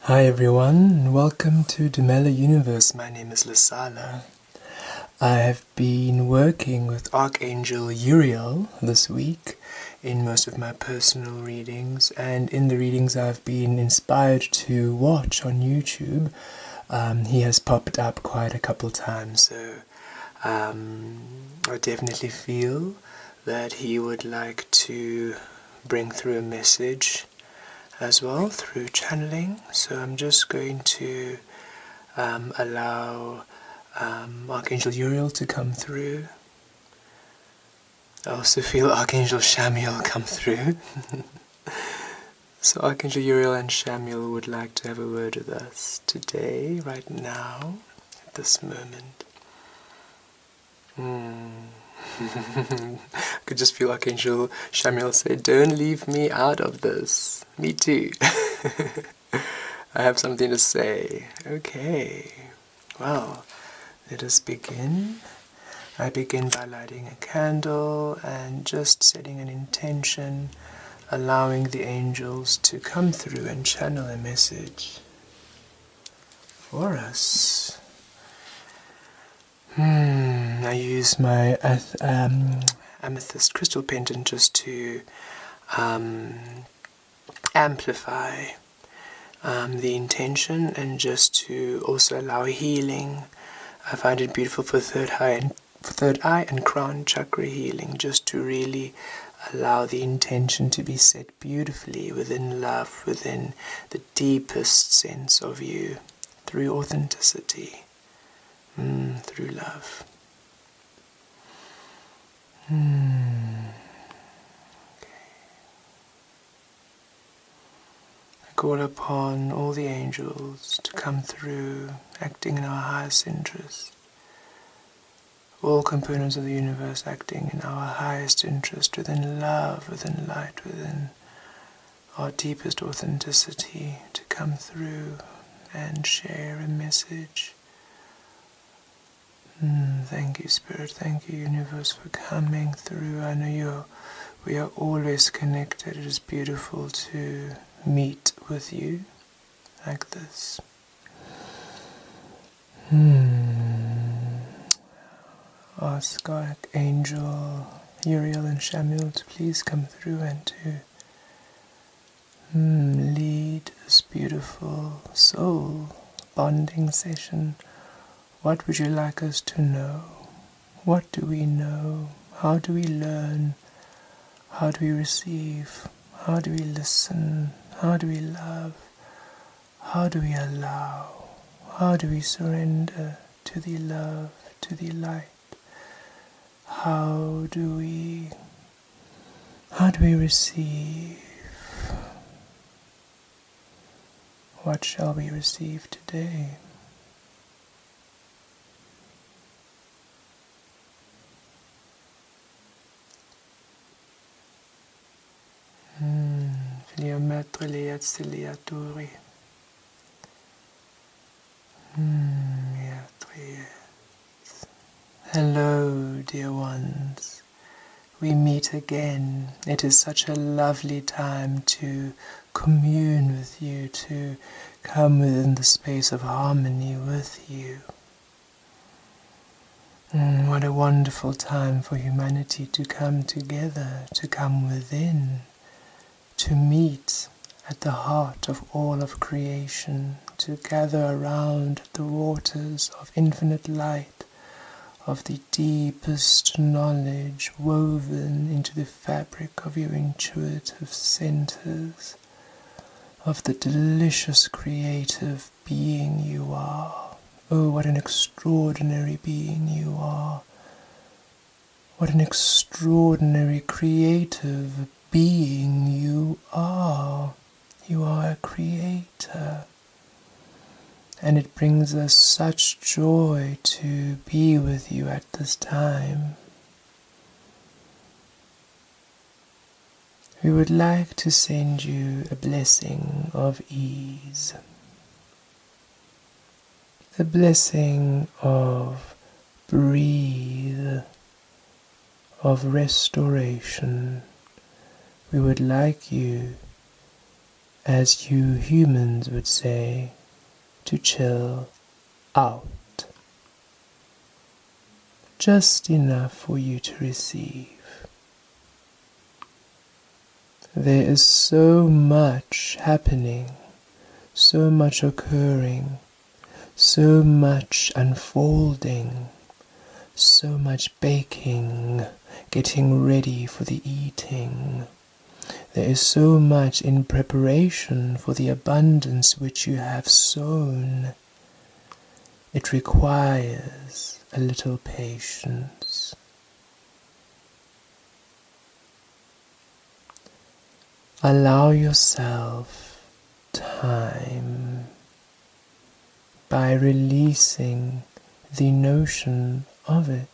Hi everyone, and welcome to Demella Universe. My name is Lasala. I have been working with Archangel Uriel this week in most of my personal readings, and in the readings I've been inspired to watch on YouTube. He has popped up quite a couple times, so I definitely feel that he would like to bring through a message as well through channeling. So I'm just going to allow Archangel Uriel to come through. I also feel Archangel Chamuel come through. So Archangel Uriel and Chamuel would like to have a word with us today, right now, at this moment. I could just feel Archangel Chamuel say, "Don't leave me out of this. Me too." I have something to say. Okay. Well, let us begin. I begin by lighting a candle and just setting an intention, allowing the angels to come through and channel a message for us. I use my amethyst crystal pendant just to amplify the intention and just to also allow healing. I find it beautiful for third eye and crown chakra healing, just to really allow the intention to be set beautifully within love, within the deepest sense of you, through authenticity, through love. Call upon all the angels to come through, acting in our highest interest. All components of the universe acting in our highest interest, within love, within light, within our deepest authenticity, to come through and share a message. Thank you, Spirit. Thank you, Universe, for coming through. I know we are always connected. It is beautiful to meet with you like this. Ask Archangel Uriel and Chamuel to please come through and to lead this beautiful soul bonding session. What would you like us to know? What do we know? How do we learn? How do we receive? How do we listen? How do we love? How do we allow? How do we surrender to the love, to the light? How do we receive? What shall we receive today? Hello, dear ones. We meet again. It is such a lovely time to commune with you, to come within the space of harmony with you. What a wonderful time for humanity to come together, to come within, to meet at the heart of all of creation, to gather around the waters of infinite light, of the deepest knowledge woven into the fabric of your intuitive centers, of the delicious creative being you are. Oh, what an extraordinary being you are. What an extraordinary creative being you are. You are a creator. And it brings us such joy to be with you at this time. We would like to send you a blessing of ease. A blessing of breathe, of restoration. We would like you as you humans would say, to chill out. Just enough for you to receive. There is so much happening, so much occurring, so much unfolding, so much baking, getting ready for the eating. There is so much in preparation for the abundance which you have sown. It requires a little patience. Allow yourself time by releasing the notion of it.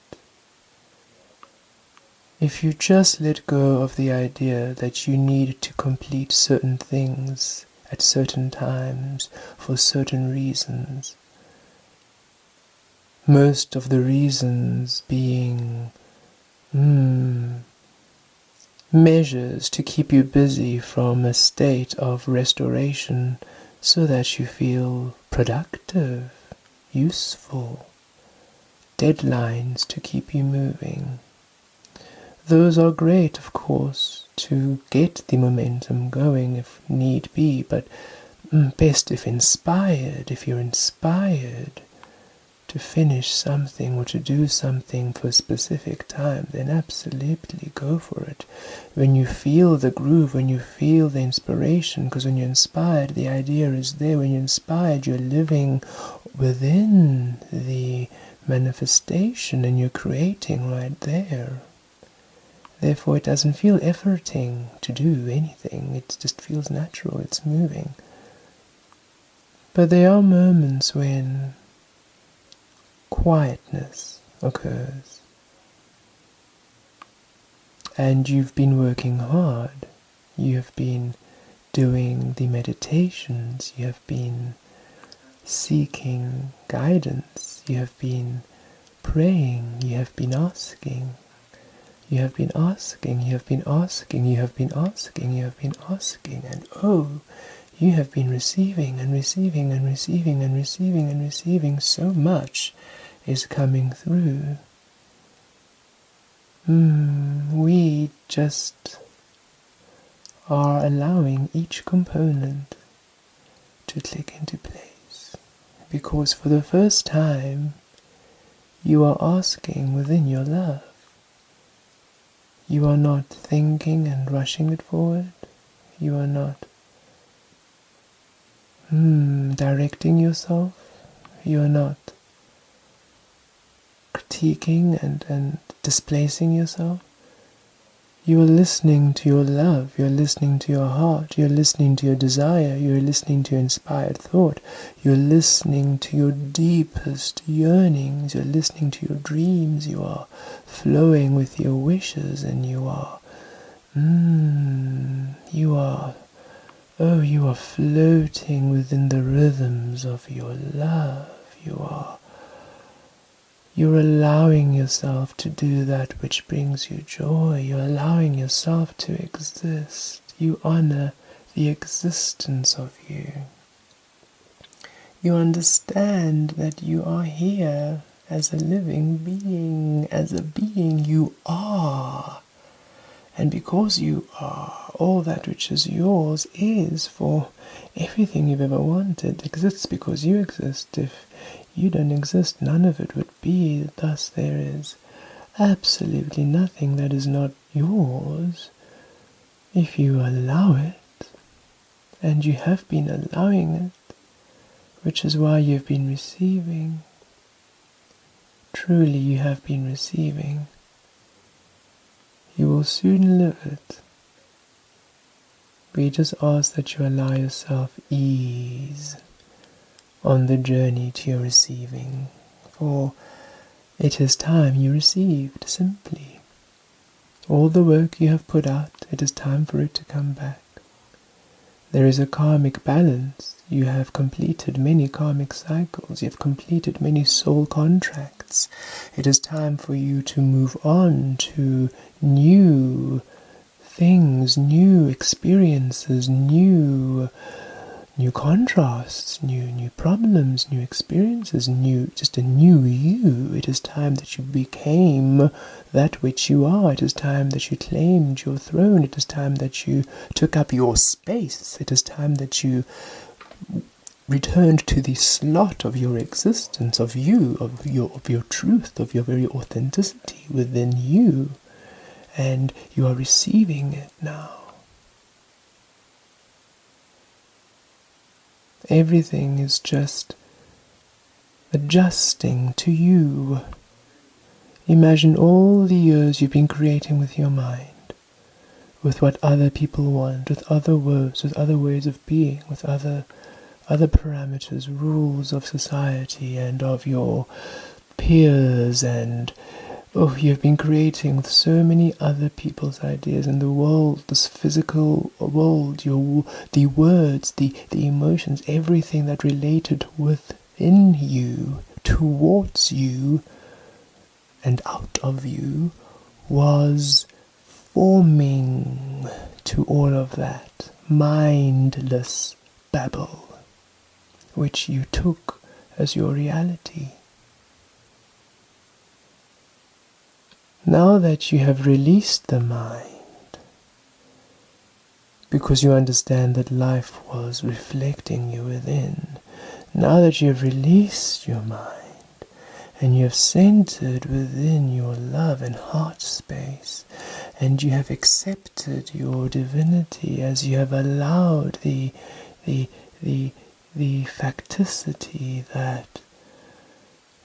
If you just let go of the idea that you need to complete certain things at certain times for certain reasons, most of the reasons being measures to keep you busy from a state of restoration so that you feel productive, useful, deadlines to keep you moving. Those are great, of course, to get the momentum going if need be, but best if inspired. If you're inspired to finish something or to do something for a specific time, then absolutely go for it. When you feel the groove, when you feel the inspiration, because when you're inspired, the idea is there. When you're inspired, you're living within the manifestation and you're creating right there. Therefore, it doesn't feel efforting to do anything. It just feels natural, it's moving. But there are moments when quietness occurs. And you've been working hard. You have been doing the meditations. You have been seeking guidance. You have been praying. You have been asking. You have been asking, you have been asking, you have been asking, you have been asking, and oh, you have been receiving and receiving and receiving and receiving and receiving. So much is coming through. We just are allowing each component to click into place. Because for the first time, you are asking within your love. You are not thinking and rushing it forward. You are not directing yourself. You are not critiquing and displacing yourself. You are listening to your love. You're listening to your heart. You're listening to your desire. You're listening to your inspired thought. You're listening to your deepest yearnings. You're listening to your dreams. You are flowing with your wishes, and you are floating within the rhythms of your love. You're allowing yourself to do that which brings you joy. You're allowing yourself to exist. You honor the existence of you. You understand that you are here as a living being. As a being, you are. And because you are, all that which is yours is, for everything you've ever wanted exists because you exist. If you don't exist, none of it would be. Thus there is absolutely nothing that is not yours if you allow it. And you have been allowing it, which is why you've been receiving. Truly you have been receiving. You will soon live it. We just ask that you allow yourself ease on the journey to your receiving, for it is time you received, simply. All the work you have put out, it is time for it to come back. There is a karmic balance. You have completed many karmic cycles. You have completed many soul contracts. It is time for you to move on to new things, new experiences, new contrasts, new problems, new experiences, just a new you. It is time that you became that which you are. It is time that you claimed your throne. It is time that you took up your space. It is time that you returned to the slot of your existence, of you, of your truth, of your very authenticity within you. And you are receiving it now. Everything is just adjusting to you. Imagine all the years you've been creating with your mind, with what other people want, with other words, with other ways of being, with other parameters, rules of society and of your peers, and you've been creating with so many other people's ideas in the world, this physical world, the words, the emotions, everything that related within you, towards you, and out of you, was forming to all of that mindless babble, which you took as your reality. Now that you have released the mind, because you understand that life was reflecting you within, now that you have released your mind, and you have centered within your love and heart space, and you have accepted your divinity as you have allowed the facticity that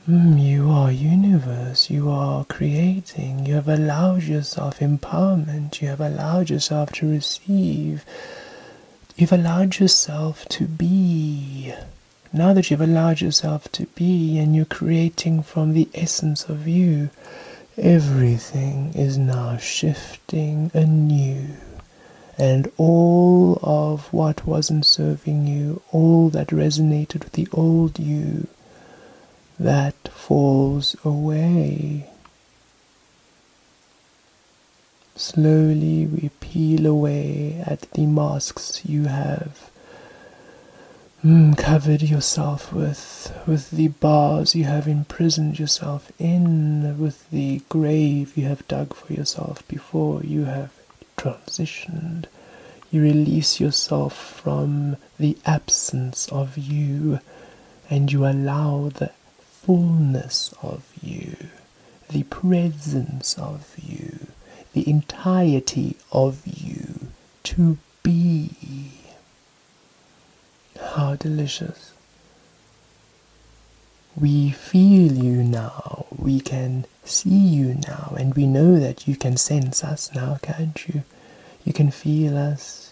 you are universe, you are creating, you have allowed yourself empowerment, you have allowed yourself to receive, you've allowed yourself to be. Now that you've allowed yourself to be and you're creating from the essence of you, everything is now shifting anew. And all of what wasn't serving you, all that resonated with the old you, that falls away. Slowly we peel away at the masks you have covered yourself with the bars you have imprisoned yourself in, with the grave you have dug for yourself before you have transitioned. You release yourself from the absence of you, and you allow the fullness of you, the presence of you, the entirety of you to be. How delicious. We feel you now, we can see you now, and we know that you can sense us now, can't you? You can feel us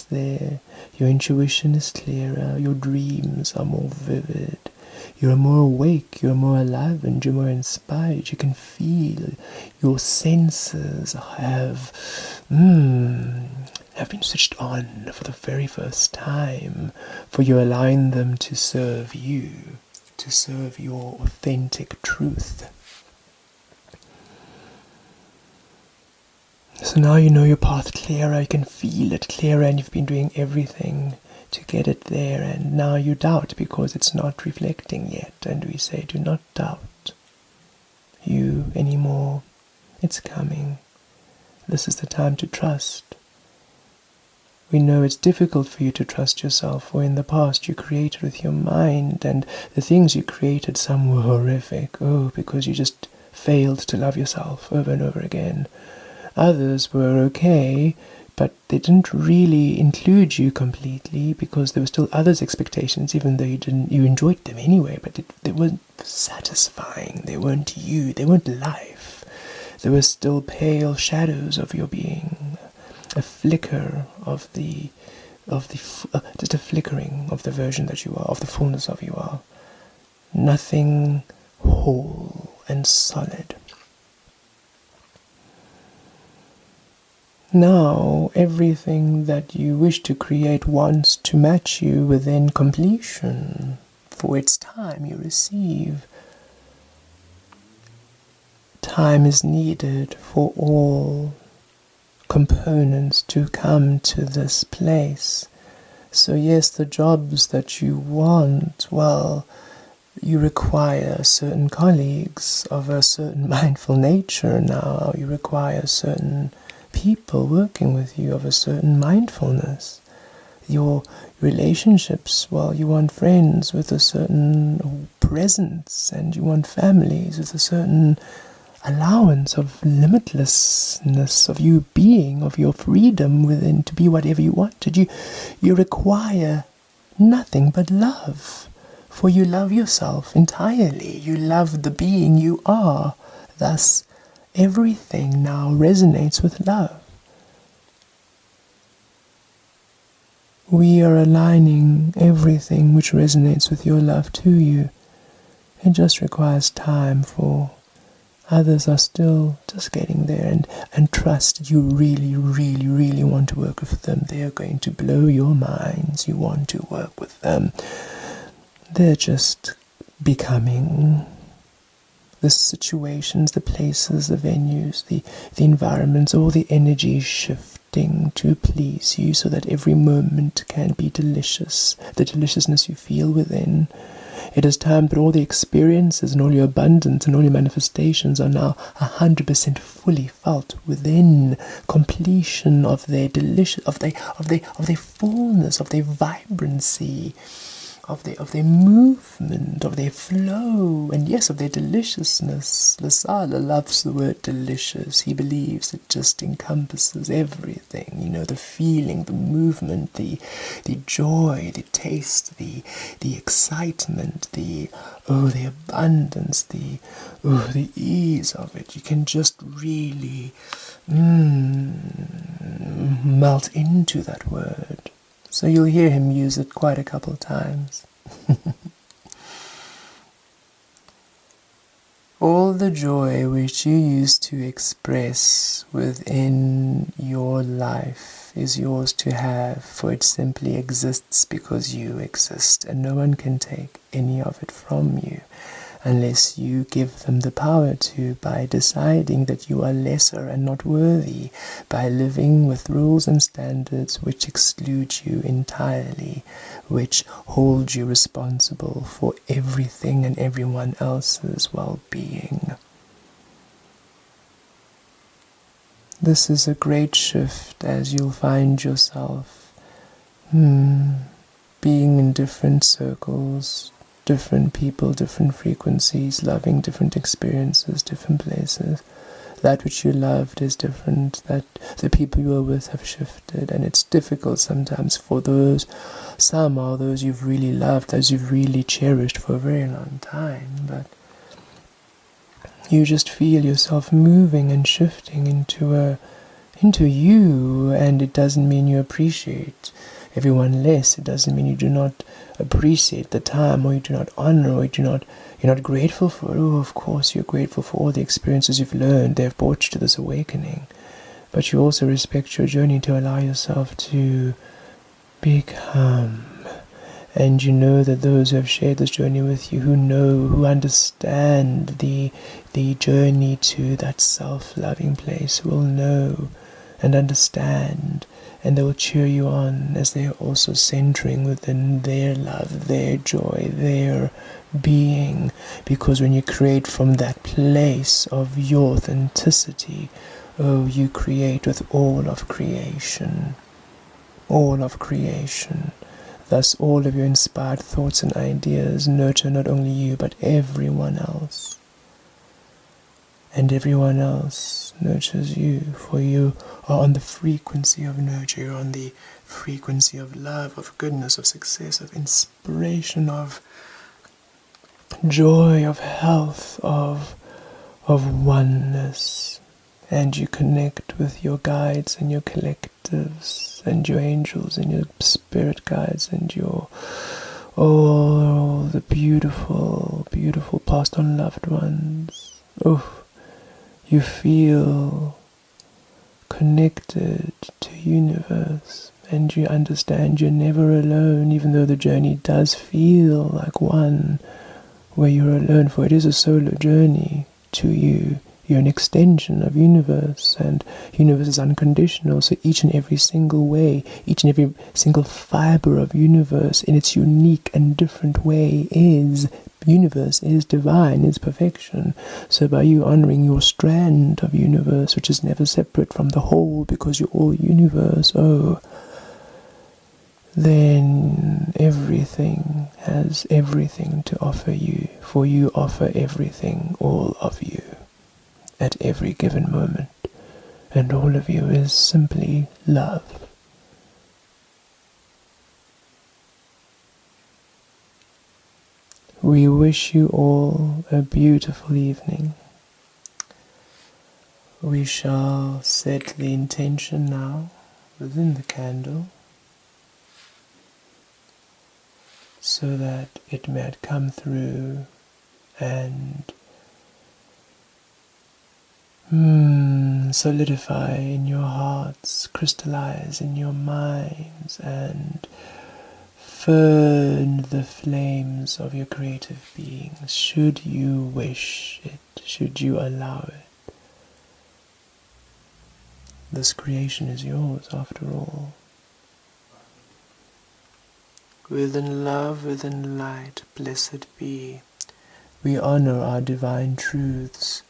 there. Your intuition is clearer, your dreams are more vivid. You're more awake, you're more alive, and you're more inspired. You can feel your senses have been switched on for the very first time, for you're allowing them to serve you, to serve your authentic truth. So now you know your path clearer, you can feel it clearer, and you've been doing everything to get it there, and now you doubt because it's not reflecting yet, and we say, do not doubt you anymore. It's coming. This is the time to trust. We know it's difficult for you to trust yourself, for in the past you created with your mind, and the things you created, some were horrific, because you just failed to love yourself over and over again. Others were okay, but they didn't really include you completely, because there were still others' expectations, even though you enjoyed them anyway, but they weren't satisfying, they weren't you, they weren't life. There were still pale shadows of your being, a flicker of just a flickering of the version that you are, of the fullness of you are. Nothing whole and solid. Now, everything that you wish to create wants to match you within completion. For its time you receive. Time is needed for all components to come to this place. So yes, the jobs that you want, well, you require certain colleagues of a certain mindful nature now. You require certain people working with you of a certain mindfulness. Your relationships, well, you want friends with a certain presence, and you want families with a certain allowance of limitlessness, of you being, of your freedom within to be whatever you wanted. You require nothing but love, for you love yourself entirely. You love the being you are. Thus, everything now resonates with love. We are aligning everything which resonates with your love to you. It just requires time, for others are still just getting there, and trust you really, really, really want to work with them. They are going to blow your minds. You want to work with them. They're just becoming the situations, the places, the venues, the environments, all the energy shifting to please you, so that every moment can be delicious, the deliciousness you feel within. It is time that all the experiences and all your abundance and all your manifestations are now 100% fully felt within, completion of their of their fullness, of their vibrancy, of their movement, of their flow, and yes, of their deliciousness. Lasala loves the word delicious. He believes it just encompasses everything, the feeling, the movement, the joy, the taste, the excitement, the abundance, the ease of it. You can just really melt into that word. So you'll hear him use it quite a couple times. All the joy which you used to express within your life is yours to have, for it simply exists because you exist, and no one can take any of it from you unless you give them the power to, by deciding that you are lesser and not worthy, by living with rules and standards which exclude you entirely, which hold you responsible for everything and everyone else's well-being. This is a great shift, as you'll find yourself being in different circles, different people, different frequencies, loving different experiences, different places. That which you loved is different, that the people you are with have shifted, and it's difficult sometimes for some are those you've really loved, those you've really cherished for a very long time, but you just feel yourself moving and shifting into you, and it doesn't mean you appreciate everyone less. It doesn't mean you do not appreciate the time, or you do not honor, or you're not grateful for it. Oh, of course you're grateful for all the experiences you've learned. They've brought you to this awakening. But you also respect your journey to allow yourself to become. And you know that those who have shared this journey with you, who understand the journey to that self-loving place, will know and understand, and they will cheer you on as they are also centering within their love, their joy, their being. Because when you create from that place of your authenticity, you create with all of creation. All of creation. Thus all of your inspired thoughts and ideas nurture not only you, but everyone else. And everyone else nurtures you, for you are on the frequency of nurture, you're on the frequency of love, of goodness, of success, of inspiration, of joy, of health, of oneness. And you connect with your guides and your collectives and your angels and your spirit guides and all the beautiful, beautiful past on loved ones. You feel connected to universe, and you understand you're never alone, even though the journey does feel like one where you're alone, for it is a solo journey to you. You're an extension of universe, and universe is unconditional, so each and every single way, each and every single fiber of universe in its unique and different way is universe, is divine, is perfection. So by you honoring your strand of universe, which is never separate from the whole because you're all universe, then everything has everything to offer you, for you offer everything, all of you, at every given moment, and all of you is simply love. We wish you all a beautiful evening. We shall set the intention now within the candle, so that it may come through and solidify in your hearts, crystallize in your minds, and burn the flames of your creative beings, should you wish it, should you allow it. This creation is yours after all. Within love, within light, blessed be. We honor our divine truths.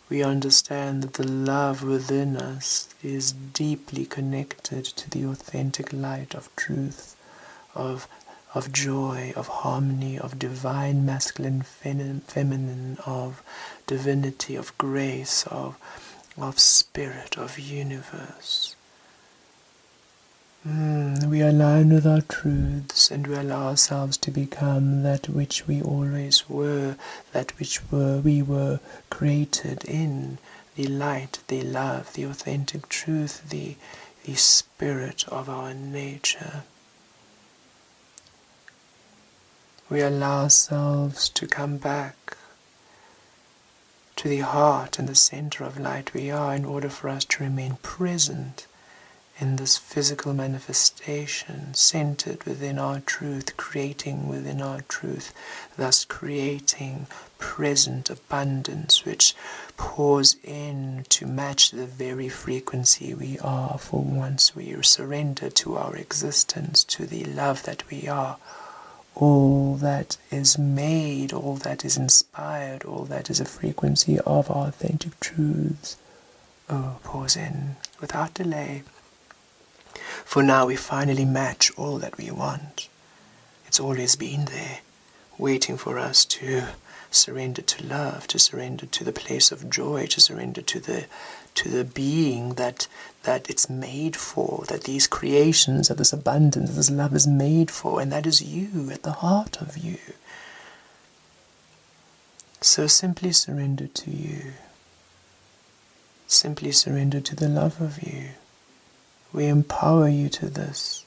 We understand that the love within us is deeply connected to the authentic light of truth, of joy, of harmony, of divine masculine, feminine, of divinity, of grace, of spirit, of universe. We align with our truths, and we allow ourselves to become that which we always were, that which we were created in, the light, the love, the authentic truth, the spirit of our nature. We allow ourselves to come back to the heart and the center of light we are, in order for us to remain present in this physical manifestation, centered within our truth, creating within our truth, thus creating present abundance which pours in to match the very frequency we are, for once we surrender to our existence, to the love that we are. All that is made, all that is inspired, all that is a frequency of our authentic truths, pours in without delay. For now we finally match all that we want. It's always been there, waiting for us to surrender to love, to surrender to the place of joy, to surrender to the being that it's made for, that these creations, that this abundance, this love is made for, and that is you, at the heart of you. So simply surrender to you. Simply surrender to the love of you. We empower you to this.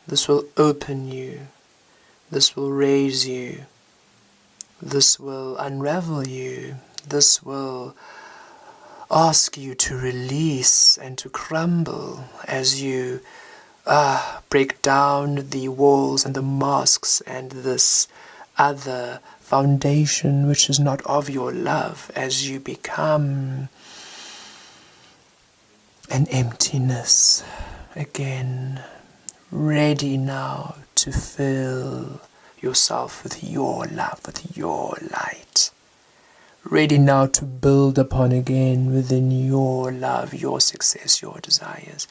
This will open you. This will raise you. This will unravel you. This will ask you to release and to crumble as you break down the walls and the masks and this other foundation which is not of your love, as you become an emptiness again, ready now to fill yourself with your love, with your light. Ready now to build upon again within your love, your success, your desires.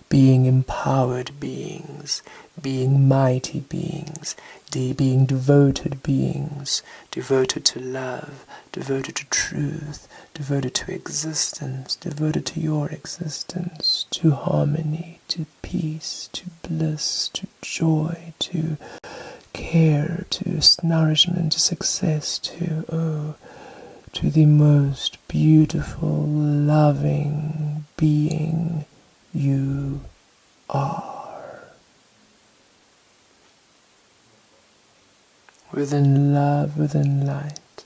Being empowered beings, being mighty beings, being devoted beings, devoted to love, devoted to truth, devoted to existence, devoted to your existence, to harmony, to peace, to bliss, to joy, to care, to nourishment, to success, to the most beautiful, loving being you are. Within love, within light,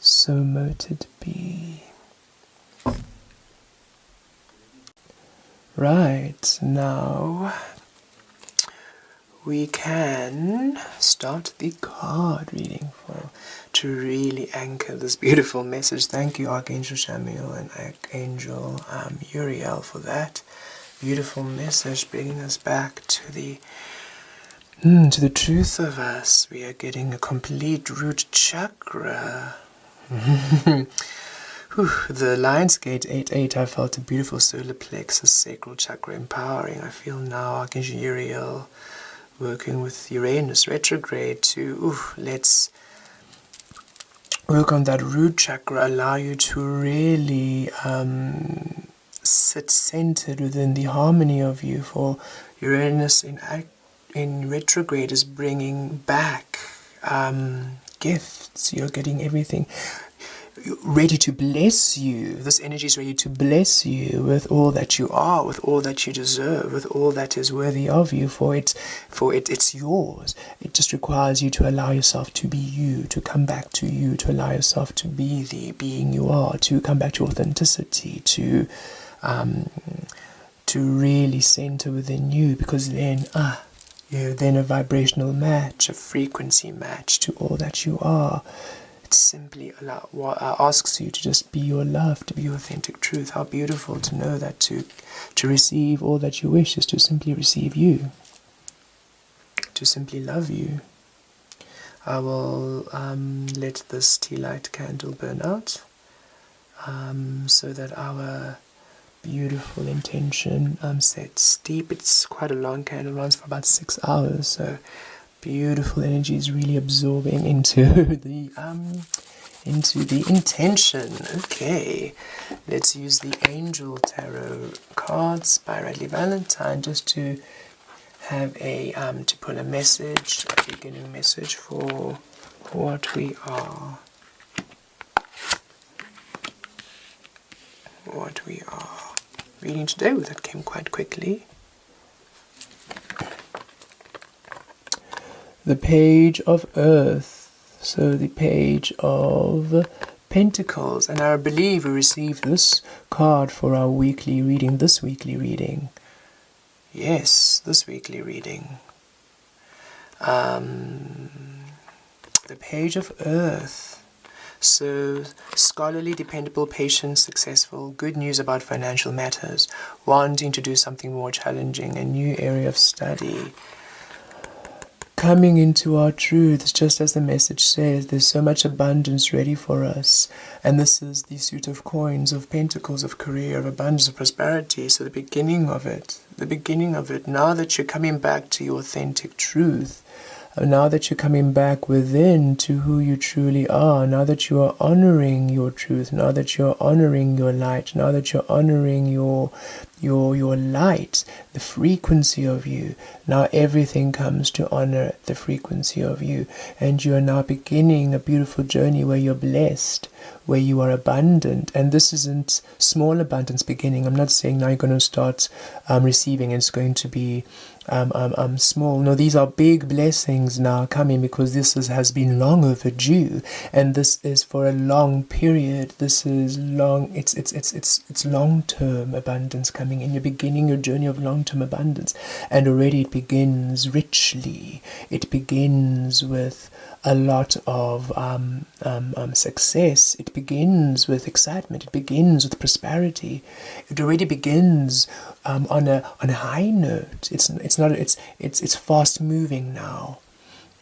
so mote it be. Right, now we can start the card reading for to really anchor this beautiful message. Thank you, Archangel Chamuel and Archangel Uriel, for that beautiful message, bringing us back to the truth of us. We are getting a complete root chakra. The Lion's Gate 8-8, I felt a beautiful solar plexus, sacral chakra empowering. I feel now Archangel Uriel working with Uranus retrograde to, let's work on that root chakra, allow you to really sit centered within the harmony of you. For Uranus in retrograde is bringing back gifts. You're getting everything ready to bless you. This energy is ready to bless you with all that you are, with all that you deserve, with all that is worthy of you, for it's yours. It just requires you to allow yourself to be you, to come back to you, to allow yourself to be the being you are, to come back to authenticity, to really center within you, because then you're then a vibrational match, a frequency match to all that you are. It simply asks you to just be your love, to be your authentic truth. How beautiful to know that to receive all that you wish is to simply receive you, to simply love you. I will let this tea light candle burn out so that our beautiful intention sets deep. It's quite a long candle, runs for about 6 hours, so beautiful energy is really absorbing into the intention. Okay, let's use the Angel Tarot cards by Radleigh Valentine just to have a to pull a message, a beginning message for what we are. What we are reading today. That came quite quickly. The Page of Earth, so the Page of Pentacles, and I believe we received this card for our weekly reading, this weekly reading. Yes, this weekly reading. The Page of Earth. So, scholarly, dependable, patient, successful, good news about financial matters, wanting to do something more challenging, a new area of study. Coming into our truths, just as the message says, there's so much abundance ready for us. And this is the suit of coins, of pentacles, of career, of abundance, of prosperity. So the beginning of it, now that you're coming back to your authentic truth, now that you're coming back within to who you truly are, now that you are honoring your truth, now that you're honoring your light, now that you're honoring your light, the frequency of you, now everything comes to honor the frequency of you, and you are now beginning a beautiful journey where you're blessed, where you are abundant. And this isn't small abundance beginning. I'm not saying now you're going to start receiving and it's going to be small. No, these are big blessings now coming, because this has been long overdue, and this is for a long period. This is long. It's long-term abundance coming in. You're beginning your journey of long-term abundance, and already it begins richly. It begins with a lot of success. It begins with excitement. It begins with prosperity. It already begins on a high note. It's fast moving now.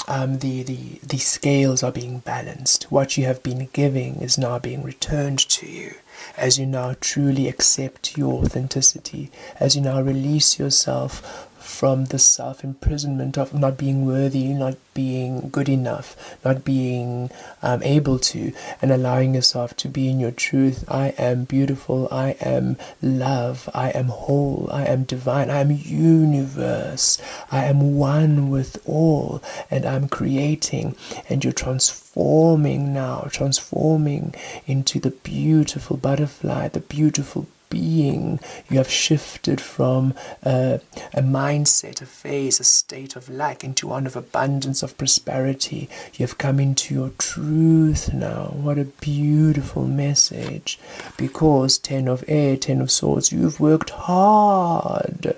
The scales are being balanced. What you have been giving is now being returned to you, as you now truly accept your authenticity, as you now release yourself from the self-imprisonment of not being worthy, not being good enough, not being able to, and allowing yourself to be in your truth. I am beautiful, I am love, I am whole, I am divine, I am universe, I am one with all, and I'm creating, and you're transforming now, transforming into the beautiful butterfly, the beautiful being. You have shifted from a mindset, a phase, a state of lack into one of abundance, of prosperity. You have come into your truth now. What a beautiful message. Because 10 of air, 10 of swords, you've worked hard.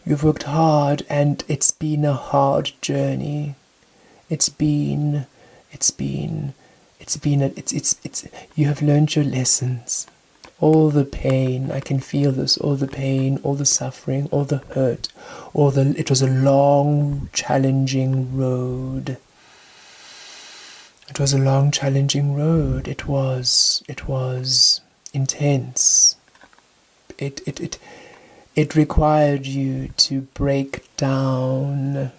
You've worked hard, and it's been a hard journey. It's been You have learned your lessons. All the pain, I can feel this, all the pain, all the suffering, all the hurt, it was a long, challenging road. It was a long, challenging road. It was intense. It required you to break down,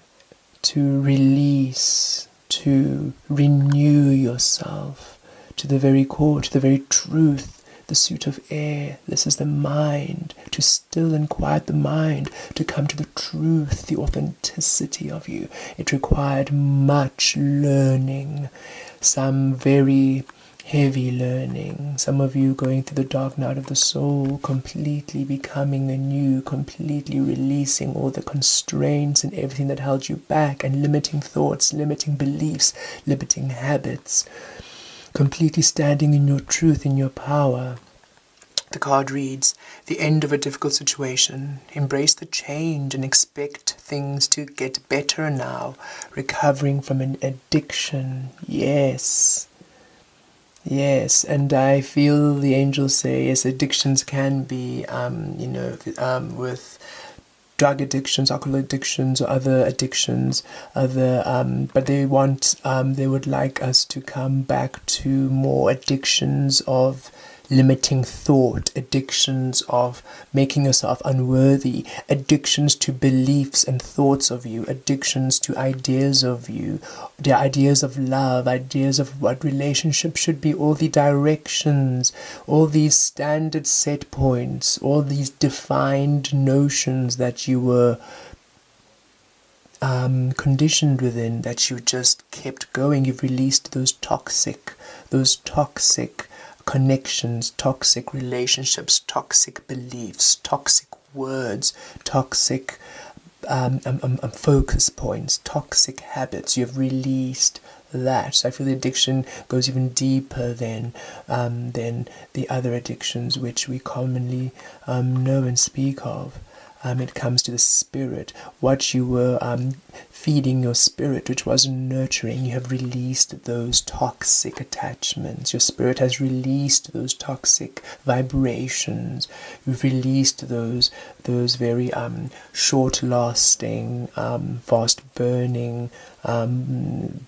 to release, to renew yourself to the very core, to the very truth, the suit of air. This is the mind, to still and quiet the mind, to come to the truth, the authenticity of you. It required much learning, some very heavy learning, some of you going through the dark night of the soul, completely becoming anew, completely releasing all the constraints and everything that held you back, and limiting thoughts, limiting beliefs, limiting habits, completely standing in your truth, in your power. The card reads, the end of a difficult situation. Embrace the change and expect things to get better now. Recovering from an addiction. Yes. Yes, and I feel the angels say, yes, addictions can be, with drug addictions, alcohol addictions, or other addictions, but they would like us to come back to more addictions of limiting thought, addictions of making yourself unworthy, addictions to beliefs and thoughts of you, addictions to ideas of you, the ideas of love, ideas of what relationships should be, all the directions, all these standard set points, all these defined notions that you were conditioned within, that you just kept going. You've released those toxic connections, toxic relationships, toxic beliefs, toxic words, toxic focus points, toxic habits. You've released that. So I feel the addiction goes even deeper than the other addictions which we commonly know and speak of. It comes to the spirit, what you were feeding your spirit, which wasn't nurturing. You have released those toxic attachments. Your spirit has released those toxic vibrations. You've released those very short-lasting, fast-burning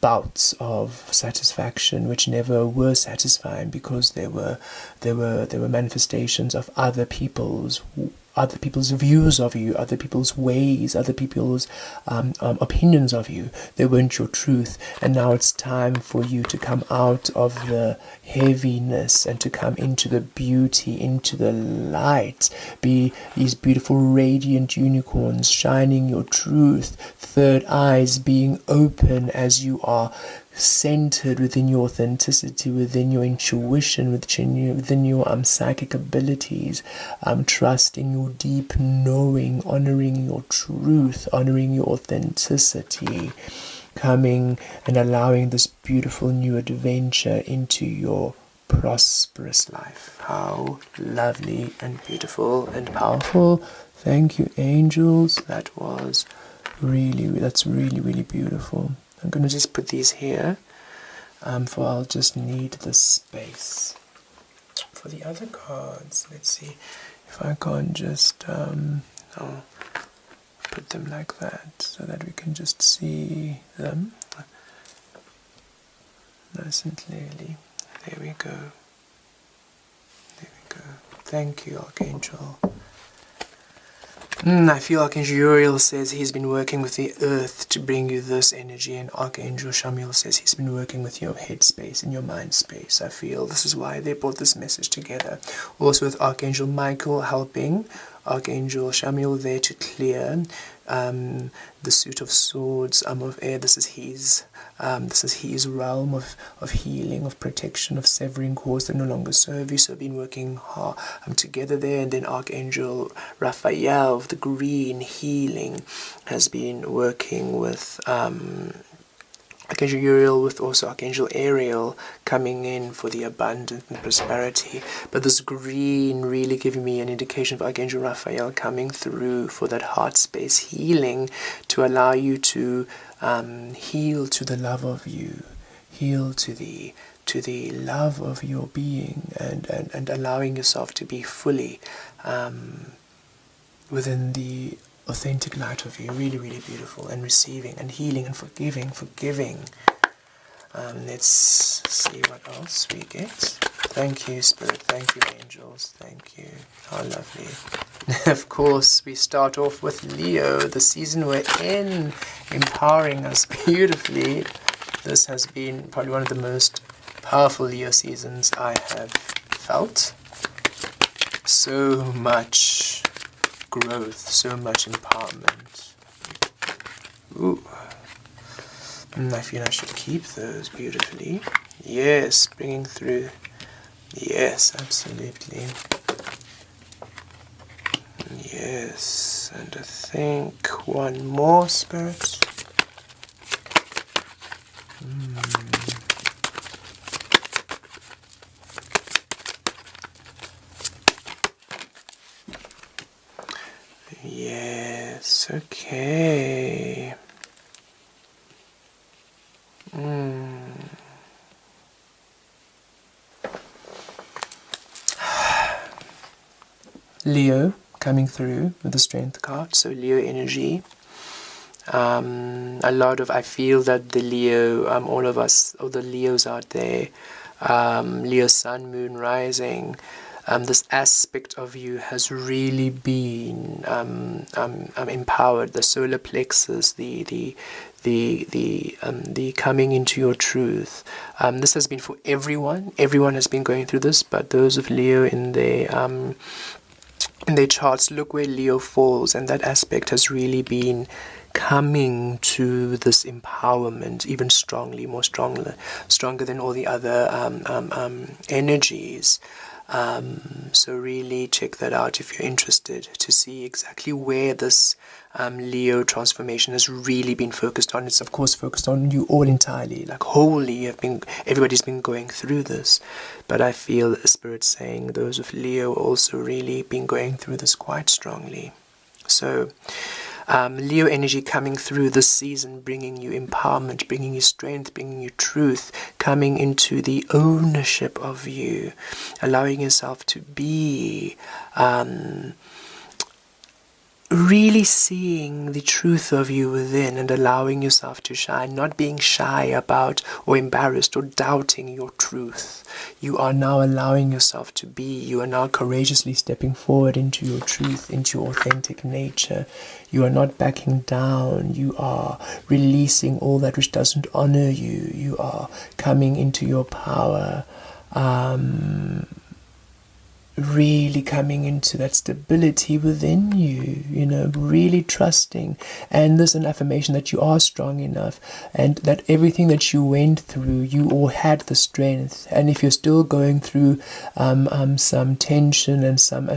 bouts of satisfaction, which never were satisfying, because they were manifestations of other people's views of you, other people's ways, other people's opinions of you. They weren't your truth. And now it's time for you to come out of the heaviness and to come into the beauty, into the light. Be these beautiful radiant unicorns, shining your truth, third eyes being open as you are centered within your authenticity, within your intuition, within your psychic abilities, trusting your deep knowing, honoring your truth, honoring your authenticity, coming and allowing this beautiful new adventure into your prosperous life. How lovely and beautiful and powerful. Thank you, angels. That's really, really beautiful. I'm going to just put these here, for I'll just need the space. For the other cards, let's see if I can't just, I'll put them like that so that we can just see them nice and clearly. There we go. There we go. Thank you, Archangel. I feel Archangel Uriel says he's been working with the earth to bring you this energy, and Archangel Chamuel says he's been working with your head space and your mind space. I feel this is why they brought this message together. Also with Archangel Michael helping Archangel Chamuel there to clear the suit of swords of air. This is his realm of healing, of protection, of severing cords that no longer serve you. So I've been working hard together there. And then Archangel Raphael of the green healing has been working with Archangel Uriel, with also Archangel Ariel coming in for the abundance and prosperity. But this green really giving me an indication of Archangel Raphael coming through for that heart space healing, to allow you to heal to the love of you. heal to the love of your being, and allowing yourself to be fully within the authentic light of you. Really, really beautiful. And receiving and healing and forgiving. Let's see what else we get. Thank you, Spirit. Thank you, angels. Thank you. How lovely. Of course, we start off with Leo, the season we're in, empowering us beautifully. This has been probably one of the most powerful Leo seasons I have felt. So much growth, so much empowerment. Ooh. I feel I should keep those beautifully. Yes, bringing through. Yes, absolutely. Yes, and I think one more, Spirit. Yes, okay. Leo coming through with the Strength card, so Leo energy. I feel that the Leo, all of us, all the Leos out there, Leo sun, moon, rising, this aspect of you has really been empowered. The solar plexus, the coming into your truth. This has been for everyone. Everyone has been going through this, but those of Leo in their charts, look where Leo falls, and that aspect has really been coming to this empowerment even strongly, stronger than all the other energies. So really check that out if you're interested to see exactly where this Leo transformation has really been focused on. It's of course focused on you all entirely, like wholly. Everybody's been going through this, but I feel the Spirit's saying those of Leo also really been going through this quite strongly. So Leo energy coming through this season, bringing you empowerment, bringing you strength, bringing you truth, coming into the ownership of you, allowing yourself to be really seeing the truth of you within and allowing yourself to shine, not being shy about or embarrassed or doubting your truth. You are now allowing yourself to be. You are now courageously stepping forward into your truth, into your authentic nature. You are not backing down. You are releasing all that which doesn't honor you. You are coming into your power. Really coming into that stability within you, really trusting. And there's an affirmation that you are strong enough, and that everything that you went through, you all had the strength. And if you're still going through some tension and some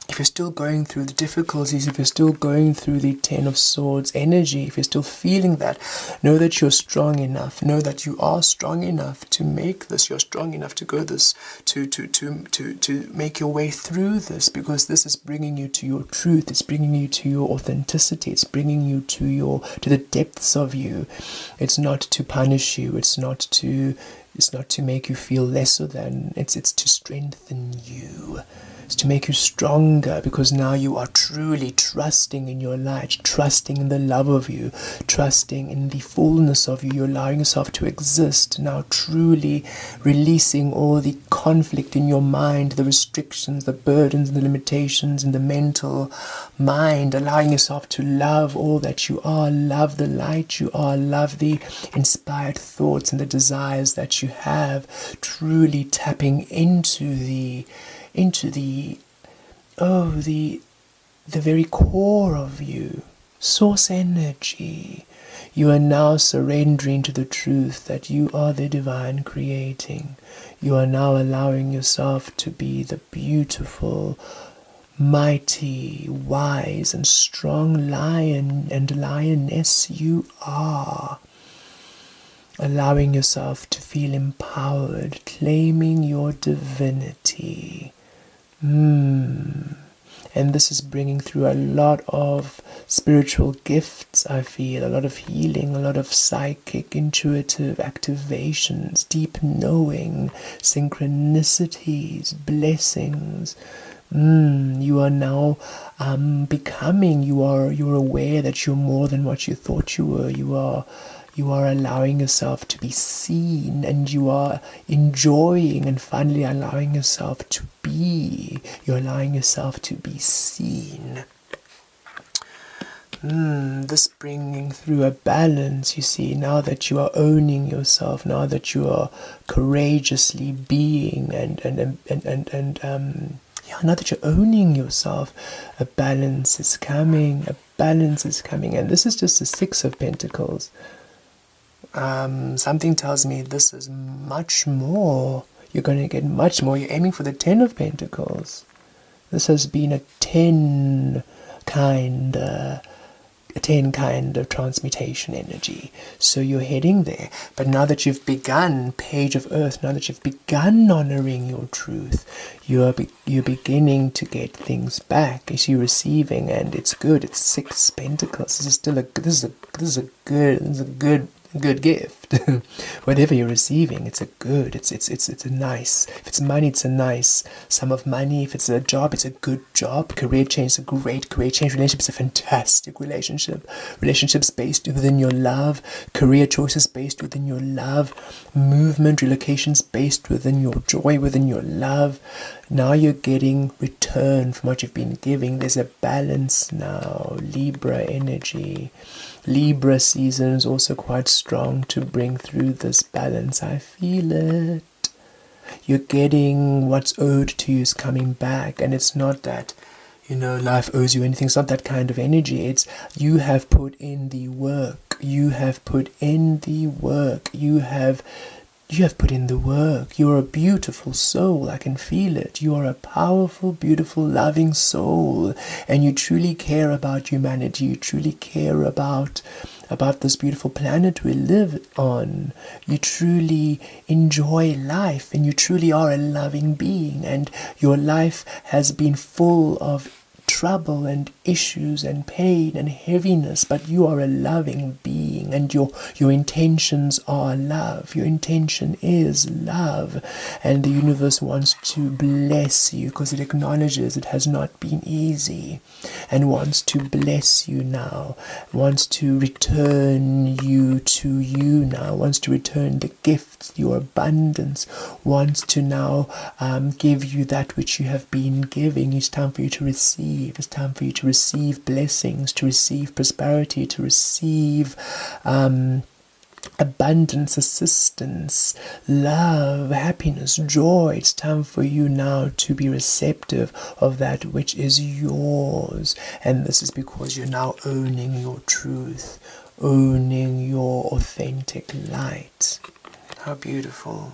if you're still going through the difficulties, if you're still going through the Ten of Swords energy, if you're still feeling that, know that you're strong enough. Know that you are strong enough to make this. You're strong enough to go this, to make your way through this, because this is bringing you to your truth. It's bringing you to your authenticity. It's bringing you to the depths of you. It's not to punish you. It's not to make you feel lesser than. It's to strengthen you. To make you stronger, because now you are truly trusting in your light, trusting in the love of you, trusting in the fullness of you. You're allowing yourself to exist now, truly releasing all the conflict in your mind, the restrictions, the burdens, the limitations in the mental mind, allowing yourself to love all that you are, love the light you are, love the inspired thoughts and the desires that you have, truly tapping into the very core of you, source energy. You are now surrendering to the truth that you are the divine creating. You are now allowing yourself to be the beautiful, mighty, wise and strong lion and lioness you are. Allowing yourself to feel empowered, claiming your divinity. And this is bringing through a lot of spiritual gifts, I feel, a lot of healing, a lot of psychic, intuitive activations, deep knowing, synchronicities, blessings. You are now becoming, you're aware that you're more than what you thought you were. You are allowing yourself to be seen, and you are enjoying and finally allowing yourself to be. You're allowing yourself to be seen. This bringing through a balance, you see, now that you are owning yourself, now that you are courageously being now that you're owning yourself, a balance is coming, and this is just the Six of Pentacles. Something tells me this is much more. You're going to get much more. You're aiming for the Ten of Pentacles. This has been a 10 kind of transmutation energy. So you're heading there. But now that you've begun, Page of Earth, now that you've begun honoring your truth, you're beginning to get things back as you're receiving, and it's good. It's 6 Pentacles. This is still a good gift. Whatever you're receiving, it's a nice. If it's money, it's a nice sum of money. If it's a job, it's a good job. Career change is a great career change. Relationship is a fantastic relationship. Relationships based within your love. Career choices based within your love. Movement, relocations based within your joy, within your love. Now you're getting return from what you've been giving. There's a balance now. Libra energy. Libra season is also quite strong to bring through this balance. I feel it. You're getting what's owed to you is coming back, and it's not that, life owes you anything. It's not that kind of energy. It's you have put in the work. You have put in the work. You have put in the work. You're a beautiful soul. I can feel it. You are a powerful, beautiful, loving soul. And you truly care about humanity. You truly care about this beautiful planet we live on. You truly enjoy life. And you truly are a loving being. And your life has been full of trouble and issues and pain and heaviness, but you are a loving being, and your intentions are love. Your intention is love, and the universe wants to bless you because it acknowledges it has not been easy, and wants to bless you now, wants to return you to you now, wants to return the gifts, your abundance, wants to now give you that which you have been giving. It's time for you to receive. It's time for you to receive blessings, to receive prosperity, to receive abundance, assistance, love, happiness, joy. It's time for you now to be receptive of that which is yours. And this is because you're now owning your truth, owning your authentic light. How beautiful.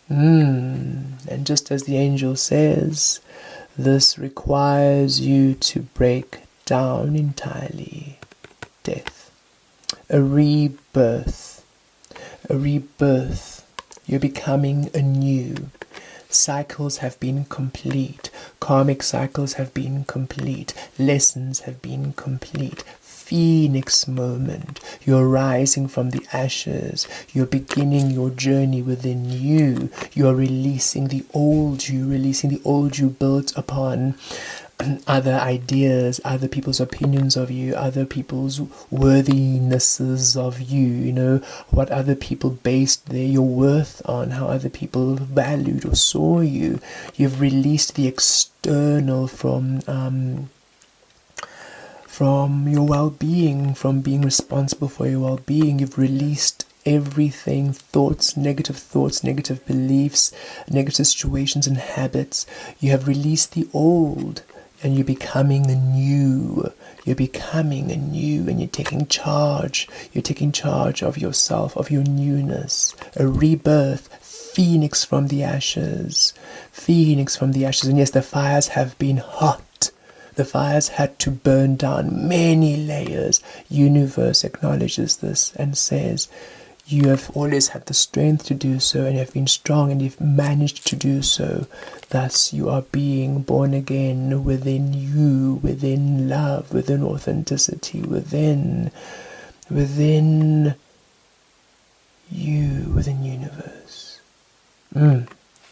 And just as the angel says, this requires you to break down entirely. Death. A rebirth. A rebirth. You're becoming anew. Cycles have been complete. Karmic cycles have been complete. Lessons have been complete. Phoenix moment. You're rising from the ashes. You're beginning your journey within you. You're releasing the old you built upon other ideas, other people's opinions of you, other people's worthinesses of you, what other people based your worth on, how other people valued or saw you. You've released the external from your well-being, from being responsible for your well-being. You've released everything, thoughts, negative beliefs, negative situations and habits. You have released the old, and you're becoming anew. You're becoming anew, and you're taking charge. You're taking charge of yourself, of your newness. A rebirth, phoenix from the ashes. Phoenix from the ashes. And yes, the fires have been hot. The fires had to burn down many layers. Universe acknowledges this and says, You have always had the strength to do so, and you have been strong, and you've managed to do so. Thus, you are being born again within you, within love, within authenticity, within you, within universe.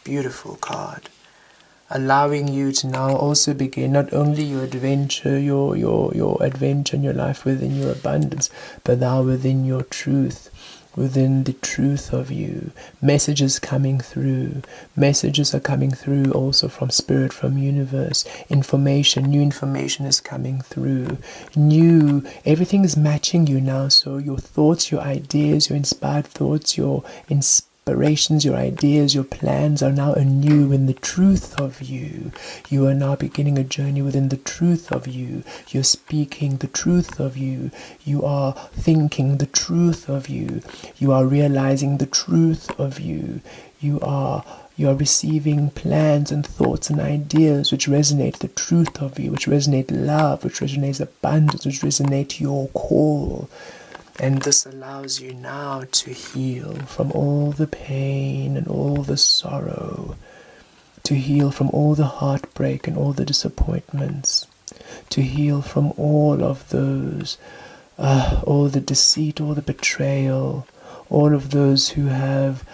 Beautiful card. Allowing you to now also begin not only your adventure, your adventure in your life within your abundance, but now within your truth, within the truth of you. Messages coming through. Messages are coming through also from spirit, from universe. Information, new information is coming through. Everything is matching you now. So your thoughts, your ideas, your inspired thoughts, your inspirations, your ideas, your plans are now anew in the truth of you. You are now beginning a journey within the truth of you. You're speaking the truth of you. You are thinking the truth of you. You are realizing the truth of you. You are receiving plans and thoughts and ideas which resonate the truth of you, which resonate love, which resonates abundance, which resonate your call. And this allows you now to heal from all the pain and all the sorrow, to heal from all the heartbreak and all the disappointments, to heal from all of those, all the deceit, all the betrayal, all of those who have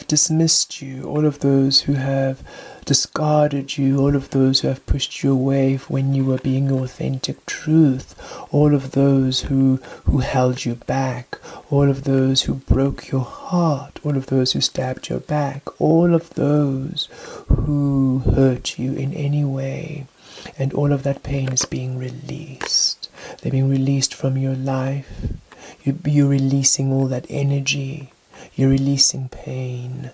dismissed you, all of those who have discarded you, all of those who have pushed you away when you were being your authentic truth, all of those who held you back, all of those who broke your heart, all of those who stabbed your back, all of those who hurt you in any way. And all of that pain is being released. They're being released from your life. You're releasing all that energy. You're releasing pain.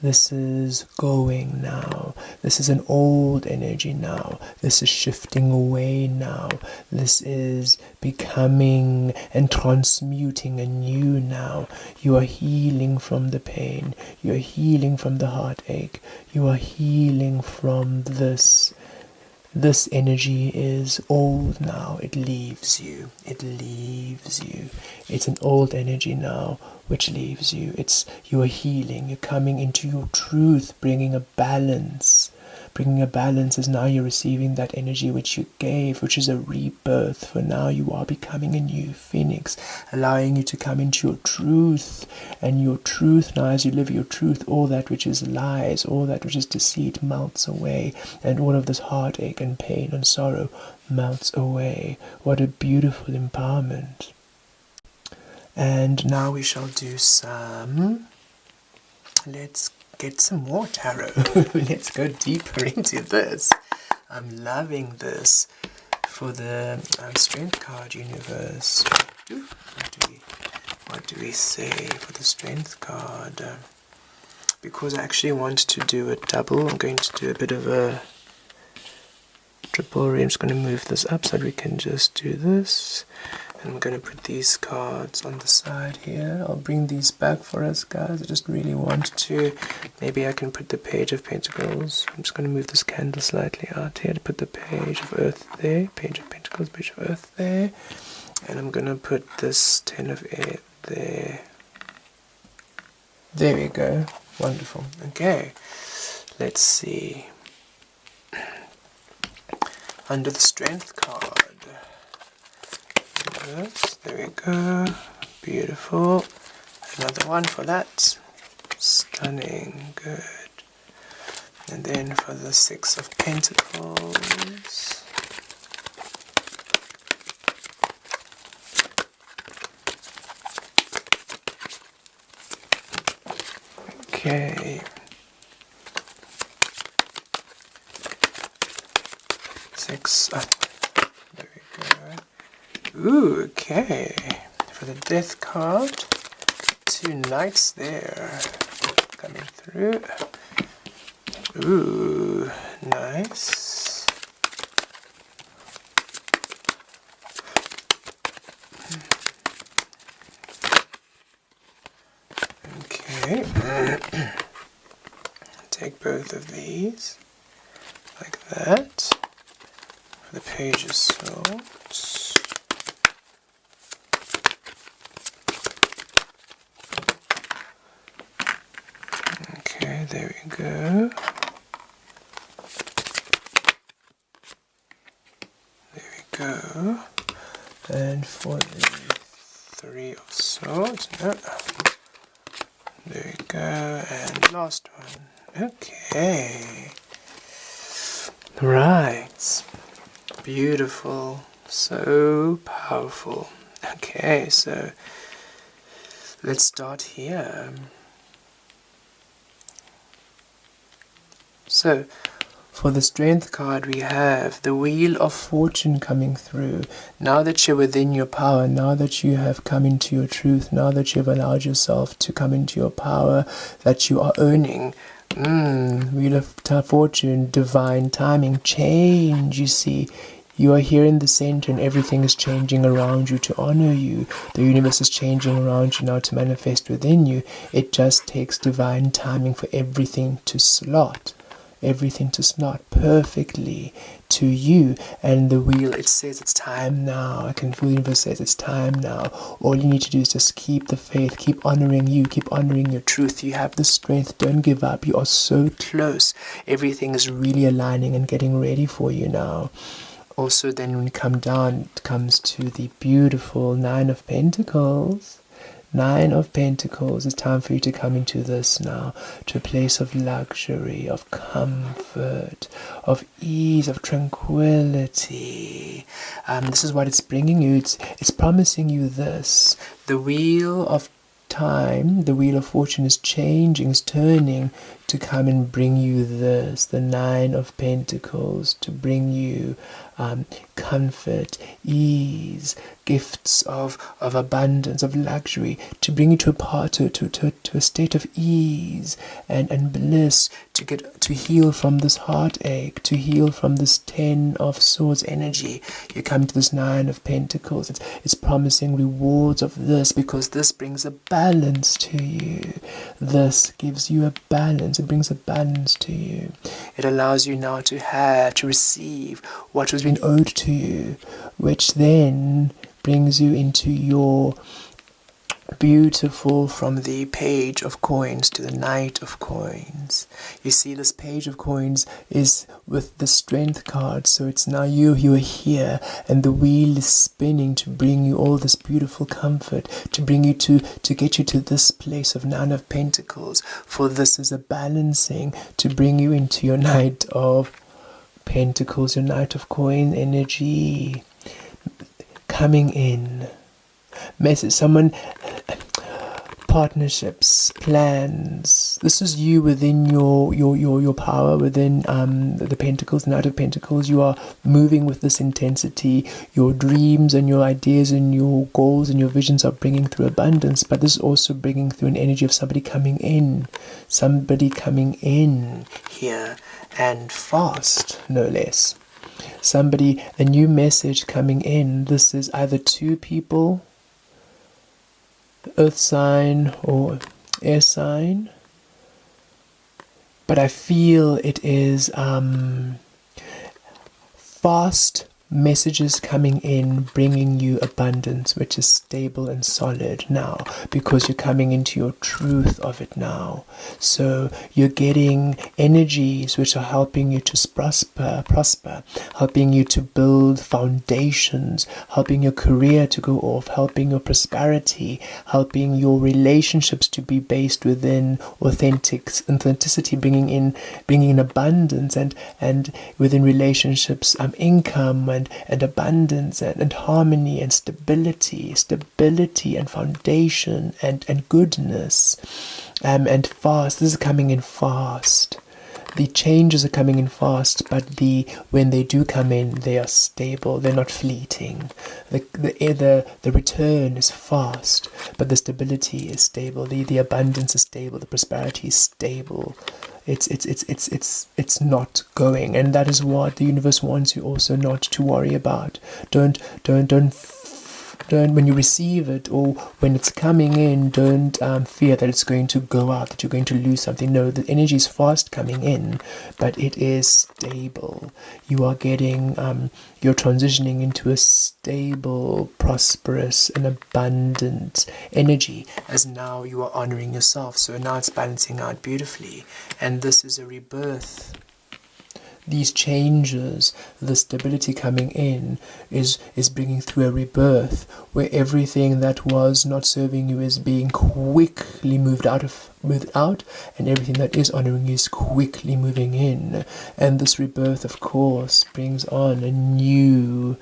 This is going now. This is an old energy now. This is shifting away now. This is becoming and transmuting anew now. You are healing from the pain. You are healing from the heartache. You are healing from this. This energy is old now. It leaves you. It leaves you. It's an old energy now which leaves you. You are healing. You're coming into your truth, bringing a balance. Bringing a balance as now you're receiving that energy which you gave, which is a rebirth. For now you are becoming a new phoenix, allowing you to come into your truth. And your truth now, as you live your truth, all that which is lies, all that which is deceit melts away. And all of this heartache and pain and sorrow melts away. What a beautiful empowerment. And now we shall do let's get some more tarot. Let's go deeper into this. I'm loving this for the strength card universe. What do we say for the strength card? Because I actually want to do a double, I'm going to do a bit of a triple read. I'm just going to move this up so that we can just do this. And I'm going to put these cards on the side here. I'll bring these back for us, guys. I just really want to. Maybe I can put the Page of Pentacles. I'm just going to move this candle slightly out here to put the Page of Earth there. Page of Pentacles, Page of Earth there. And I'm going to put this 10 of Air there. There we go. Wonderful. Okay. Let's see. Under the Strength card. There we go. Beautiful. Another one for that. Stunning. Good. And then for the Six of Pentacles. Okay. Six. There we go. Ooh, okay. For the Death card, 2 Knights there coming through. Ooh, nice. Okay. Take both of these like that. For the Page of Swords. There we go. There we go. And for the Three of Swords, no. There we go. And last one. Okay. Right. Beautiful. So powerful. Okay, so let's start here. So, for the Strength card we have the Wheel of Fortune coming through. Now that you're within your power, now that you have come into your truth, now that you've allowed yourself to come into your power that you are owning. Wheel of Fortune, divine timing, change, you see. You are here in the center and everything is changing around you to honor you. The universe is changing around you now to manifest within you. It just takes divine timing for everything to slot perfectly to you. And the wheel, it says it's time now. I can feel the universe says it's time now. All you need to do is just keep the faith, keep honoring you, keep honoring your truth. You have the strength, don't give up. You are so close. Everything is really aligning and getting ready for you now. Also, then when you come down, it comes to the beautiful Nine of Pentacles. Nine of Pentacles. It's time for you to come into this now, to a place of luxury, of comfort, of ease, of tranquility. This is what it's bringing you. It's promising you this. The wheel of time, the Wheel of Fortune is changing, is turning to come and bring you this, the Nine of Pentacles, to bring you comfort, ease, gifts of abundance, of luxury, to bring you to a state of ease and bliss, to heal from this heartache, to heal from this Ten of Swords energy. You come to this Nine of Pentacles. It's promising rewards of this, because this brings a balance to you. This gives you a balance. It brings a balance to you. It allows you now to receive what was being owed to you, which then brings you into your beautiful, from the Page of Coins to the Knight of Coins. You see, this Page of Coins is with the Strength card, so it's now you are here, and the wheel is spinning to bring you all this beautiful comfort, to bring you to get you to this place of Nine of Pentacles. For this is a balancing to bring you into your Knight of Pentacles, your Knight of Coin energy coming in. Message, someone, partnerships, plans. This is you within your power, within the Pentacles, Knight of Pentacles. You are moving with this intensity. Your dreams and your ideas and your goals and your visions are bringing through abundance, but this is also bringing through an energy of somebody coming in here, and fast, no less. Somebody, a new message coming in. This is either two people, earth sign or air sign, but I feel it is fast messages coming in, bringing you abundance, which is stable and solid now, because you're coming into your truth of it now. So you're getting energies which are helping you to prosper, helping you to build foundations, helping your career to go off, helping your prosperity, helping your relationships to be based within authenticity, bringing in abundance, and within relationships, income and abundance and harmony and stability and foundation and goodness, and fast. This is coming in fast. The changes are coming in fast, but when they do come in, they are stable. They're not fleeting. The return is fast, but the stability is stable. The abundance is stable. The prosperity is stable. It's not going, and that is what the universe wants you also not to worry about. Don't when you receive it, or when it's coming in, don't fear that it's going to go out, that you're going to lose something. No, the energy is fast coming in, but it is stable. You are getting, you're transitioning into a stable, prosperous, and abundant energy, as now you are honoring yourself. So now it's balancing out beautifully, and this is a rebirth. These changes, the stability coming in is bringing through a rebirth, where everything that was not serving you is being quickly moved out, and everything that is honoring you is quickly moving in. And this rebirth, of course, brings on a new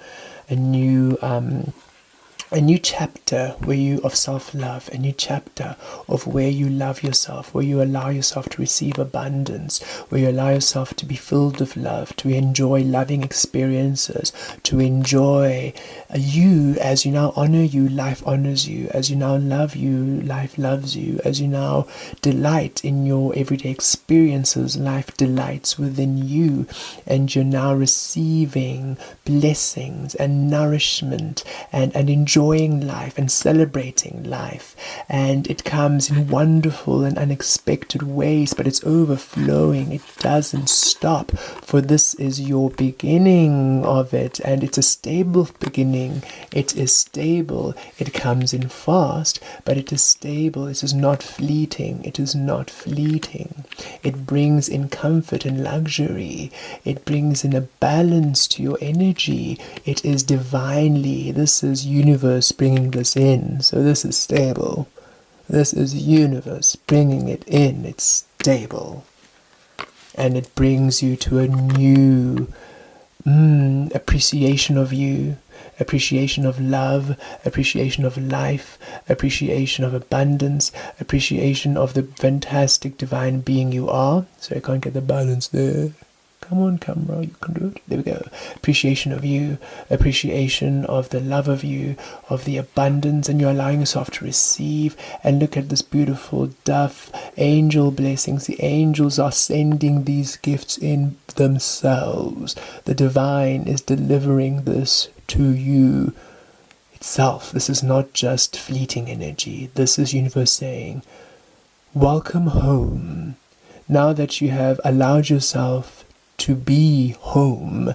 chapter of self-love, a new chapter of where you love yourself, where you allow yourself to receive abundance, where you allow yourself to be filled with love, to enjoy loving experiences, to enjoy you. As you now honor you, life honors you. As you now love you, life loves you. As you now delight in your everyday experiences, life delights within you, and you're now receiving blessings and nourishment and enjoying life and celebrating life, and it comes in wonderful and unexpected ways, but it's overflowing. It doesn't stop, for this is your beginning of it, and it's a stable beginning. It is stable. It comes in fast, but it is stable. It is not fleeting. It is not fleeting. It brings in comfort and luxury. It brings in a balance to your energy. It is divinely. This is universe bringing this in. So this is stable. This is universe bringing it in. It's stable. And it brings you to a new appreciation of you, appreciation of love, appreciation of life, appreciation of abundance, appreciation of the fantastic divine being you are. So I can't get the balance there. Come on, camera, you can do it. There we go. Appreciation of you, appreciation of the love of you, of the abundance, and you're allowing yourself to receive. And look at this beautiful dove, angel blessings. The angels are sending these gifts in themselves. The divine is delivering this to you itself. This is not just fleeting energy. This is universe saying, welcome home. Now that you have allowed yourself to be home,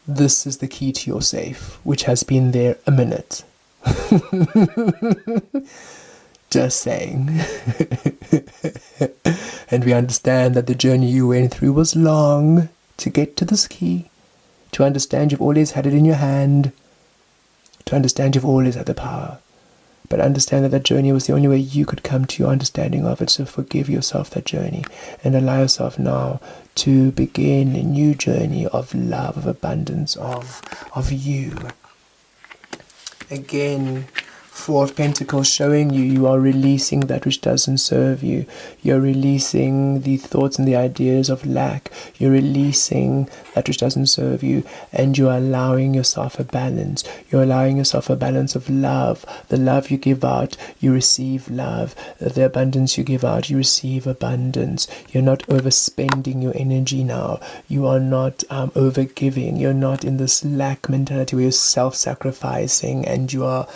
this is the key to your safe, which has been there a minute. Just saying. And we understand that the journey you went through was long to get to this key, to understand you've always had it in your hand, to understand you've always had the power. But understand that journey was the only way you could come to your understanding of it. So forgive yourself that journey and allow yourself now to begin a new journey of love, of abundance, of you. Again, Four of Pentacles showing you are releasing that which doesn't serve you. You're releasing the thoughts and the ideas of lack. You're releasing that which doesn't serve you, and you're allowing yourself a balance. You're allowing yourself a balance of love. The love you give out, you receive love. The abundance you give out, you receive abundance. You're not overspending your energy now. You are not overgiving. You're not in this lack mentality where you're self-sacrificing and you are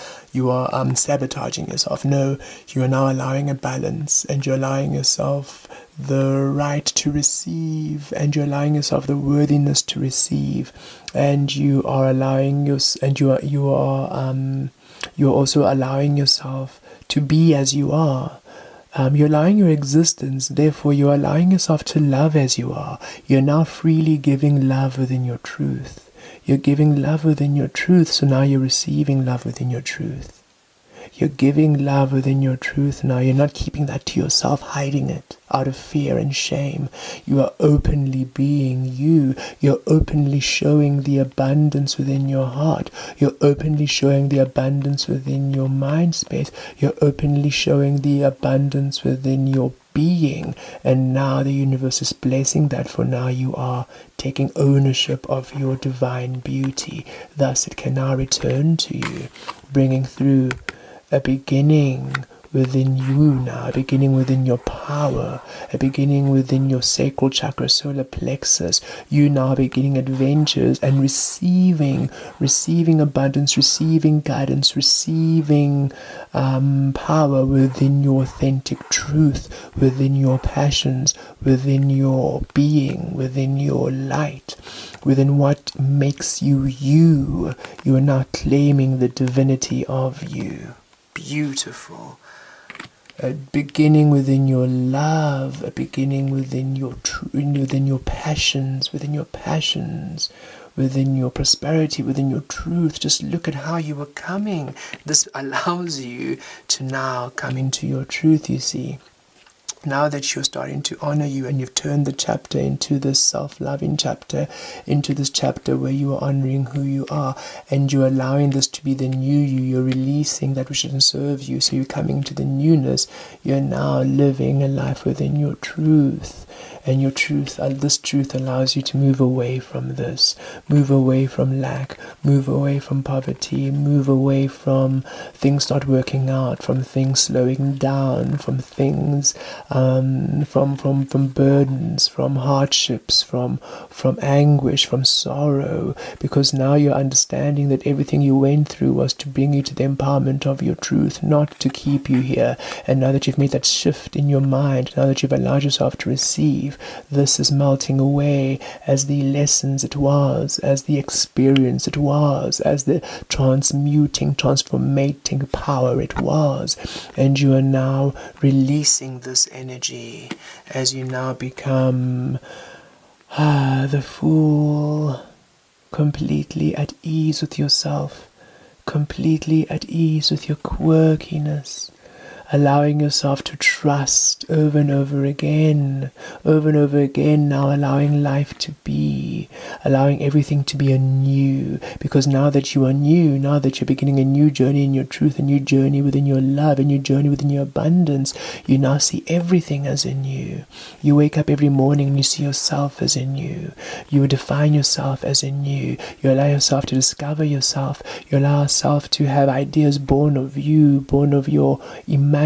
sabotaging yourself. No, you are now allowing a balance, and you're allowing yourself the right to receive, and you're allowing yourself the worthiness to receive, and you are allowing you're also allowing yourself to be as you are. You're allowing your existence, therefore you're allowing yourself to love as you are. You're now freely giving love within your truth. You're giving love within your truth, so now you're receiving love within your truth. You're giving love within your truth now. You're not keeping that to yourself, hiding it out of fear and shame. You are openly being you. You're openly showing the abundance within your heart. You're openly showing the abundance within your mind space. You're openly showing the abundance within your being, and now the universe is blessing that, for now you are taking ownership of your divine beauty. Thus it can now return to you, bringing through a beginning within you now, a beginning within your power, a beginning within your sacral chakra, solar plexus. You now beginning adventures and receiving abundance, receiving guidance, receiving power within your authentic truth, within your passions, within your being, within your light, within what makes you you. You are now claiming the divinity of you. Beautiful. A beginning within your love, a beginning within your passions, within your prosperity, within your truth. Just look at how you are coming. This allows you to now come into your truth, you see. Now that you're starting to honor you, and you've turned the chapter into this self-loving chapter, into this chapter where you are honoring who you are, and you're allowing this to be the new you, you're releasing that which doesn't serve you, so you're coming to the newness. You're now living a life within your truth. And your truth, this truth allows you to move away from this, move away from lack, move away from poverty, move away from things not working out, from things slowing down, from things, from burdens, from hardships, from anguish, from sorrow, because now you're understanding that everything you went through was to bring you to the empowerment of your truth, not to keep you here. And now that you've made that shift in your mind, now that you've allowed yourself to receive, this is melting away as the lessons it was, as the experience it was, as the transmuting, transformating power it was. And you are now releasing this energy as you now become the Fool, completely at ease with yourself, completely at ease with your quirkiness, allowing yourself to trust over and over again, now allowing life to be, allowing everything to be anew, because now that you are new, now that you're beginning a new journey in your truth, a new journey within your love, a new journey within your abundance, you now see everything as anew. You wake up every morning and you see yourself as anew. You define yourself as anew. You allow yourself to discover yourself. You allow yourself to have ideas born of you, born of your imaginings.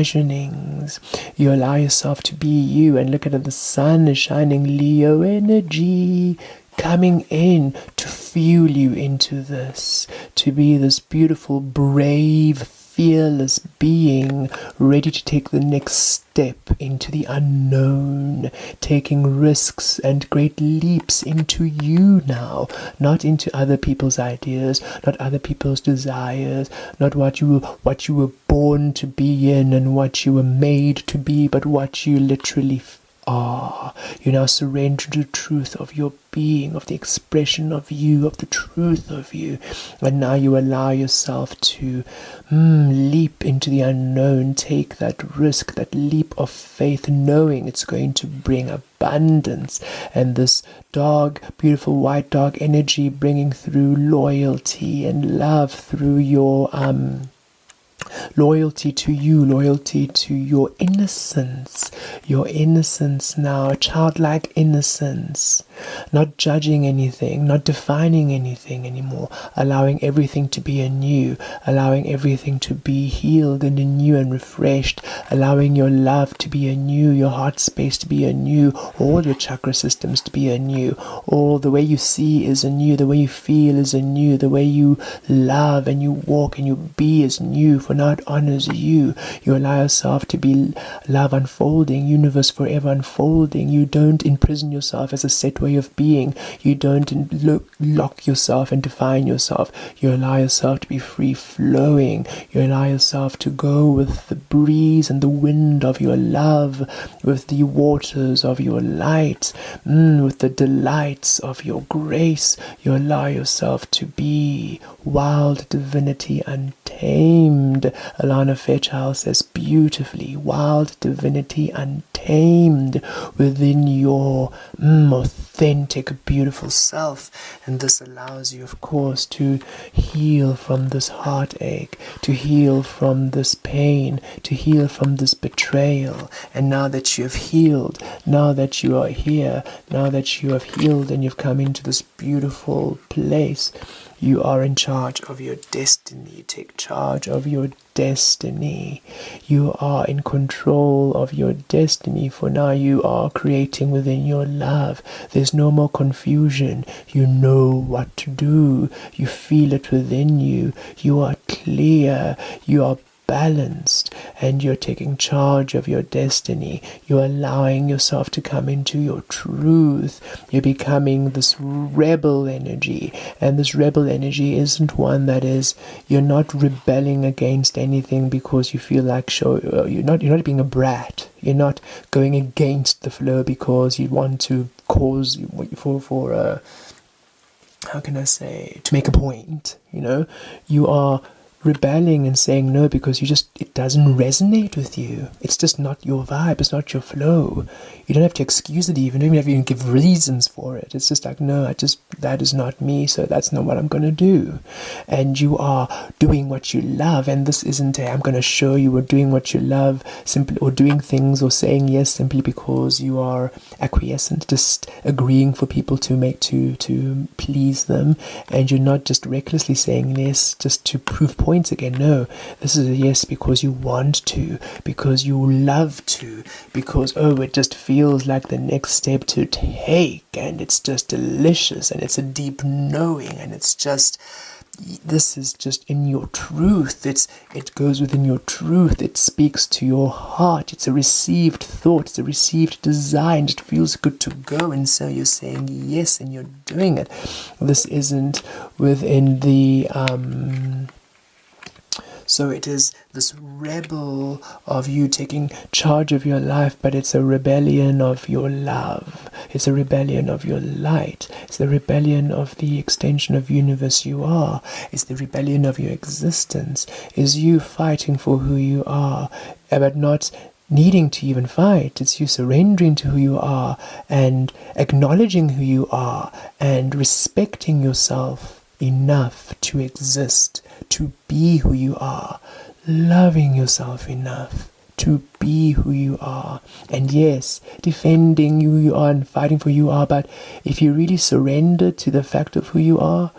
You allow yourself to be you, and look at it, the sun is shining, Leo energy coming in to fuel you into this, to be this beautiful, brave, fearless being, ready to take the next step into the unknown, taking risks and great leaps into you now, not into other people's ideas, not other people's desires, not what you were born to be in and what you were made to be, but what you literally are. You now surrender to the truth of your being, of the expression of you, of the truth of you, and now you allow yourself to leap into the unknown, take that risk, that leap of faith, knowing it's going to bring abundance, and this dog, beautiful white dog energy, bringing through loyalty and love through your loyalty to you, loyalty to your innocence now, a childlike innocence, not judging anything, not defining anything anymore, allowing everything to be anew, allowing everything to be healed and anew and refreshed, allowing your love to be anew, your heart space to be anew, all your chakra systems to be anew, all the way you see is anew, the way you feel is anew, the way you love and you walk and you be is new, for now it honors you. You allow yourself to be love unfolding, universe forever unfolding. You don't imprison yourself as a set way of being. You don't lock yourself and define yourself. You allow yourself to be free flowing. You allow yourself to go with the breeze and the wind of your love, with the waters of your light, with the delights of your grace. You allow yourself to be wild divinity untamed. Alana Fairchild says beautifully, wild divinity untamed within your authentic, beautiful self. And this allows you, of course, to heal from this heartache, to heal from this pain, to heal from this betrayal. And now that you have healed, now that you are here, now that you have healed and you've come into this beautiful place, You are in charge of your destiny. Take charge of your destiny. You are in control of your destiny, for now you are creating within your love. There's no more confusion. You know what to do. You feel it within you. You are clear. You are balanced, and you're taking charge of your destiny. You're allowing yourself to come into your truth. You're becoming this rebel energy, and this rebel energy isn't one that is, you're not rebelling against anything because you feel like you're not being a brat. You're not going against the flow because you want to cause for how can I say, to make a point. You are rebelling and saying no because it doesn't resonate with you. It's just not your vibe. It's not your flow. You don't have to excuse it even. You don't have to even give reasons for it. It's just like, no, that is not me, so that's not what I'm going to do. And you are doing what you love, and this isn't I'm going to show you we're doing what you love simply, or doing things or saying yes simply because you are acquiescent, just agreeing for people to please them, and you're not just recklessly saying yes just to prove points again. No, this is a yes because you want to, because you love to, because it just feels like the next step to take, and it's just delicious, and it's a deep knowing, and it's just, this is just in your truth. It goes within your truth. It speaks to your heart. It's a received thought. It's a received desire. It feels good to go, and so you're saying yes, and you're doing it. This isn't within the so it is this rebel of you taking charge of your life, but it's a rebellion of your love. It's a rebellion of your light. It's the rebellion of the extension of universe you are. It's the rebellion of your existence. It's you fighting for who you are, but not needing to even fight. It's you surrendering to who you are and acknowledging who you are and respecting yourself enough to exist, to be who you are, loving yourself enough to be who you are, and yes, defending who you are and fighting for who you are. But if you really surrender to the fact of who you are,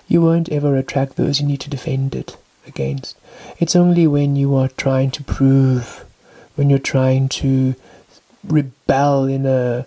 you won't ever attract those you need to defend it against. It's only when you are trying to prove, when you're trying to rebel in a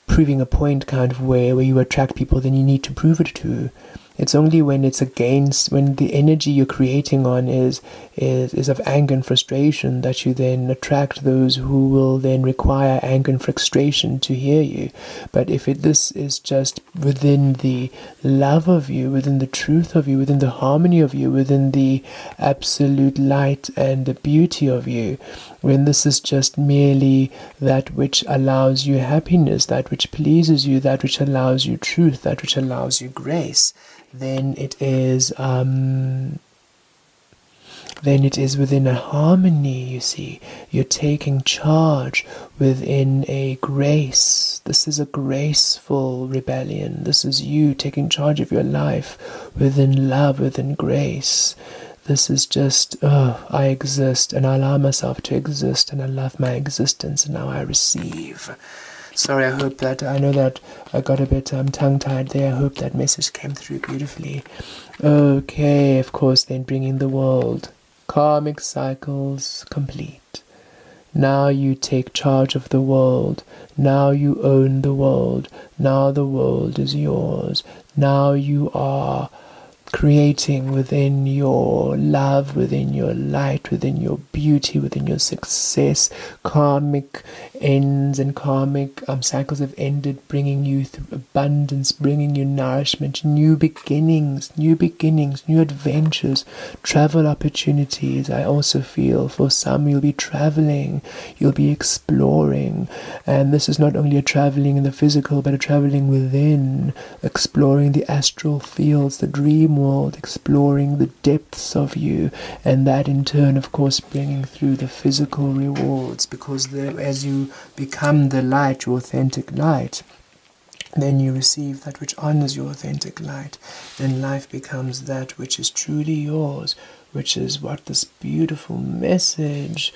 proving a point kind of way, where you attract people then you need to prove it to. It's only when it's against, when the energy you're creating on is of anger and frustration, that you then attract those who will then require anger and frustration to hear you. But if this is just within the love of you, within the truth of you, within the harmony of you, within the absolute light and the beauty of you, when this is just merely that which allows you happiness, that which pleases you, that which allows you truth, that which allows you grace, then it is within a harmony. You see, you're taking charge within a grace. This is a graceful rebellion. This is you taking charge of your life within love, within grace. This is just, I exist, and I allow myself to exist, and I love my existence, and now I receive. Sorry, I know that I got a bit tongue-tied there. I hope that message came through beautifully. Okay, of course, then bringing the world. Karmic cycles complete. Now you take charge of the world. Now you own the world. Now the world is yours. Now you are creating within your love, within your light, within your beauty, within your success. Karmic ends and karmic cycles have ended, bringing you through abundance, bringing you nourishment, new beginnings, new adventures, travel opportunities. I also feel for some you'll be traveling, you'll be exploring, and this is not only a traveling in the physical, but a traveling within, exploring the astral fields, the dream world, exploring the depths of you, and that in turn, of course, bringing through the physical rewards, because as you become the light, your authentic light, then you receive that which honors your authentic light. Then life becomes that which is truly yours, which is what this beautiful message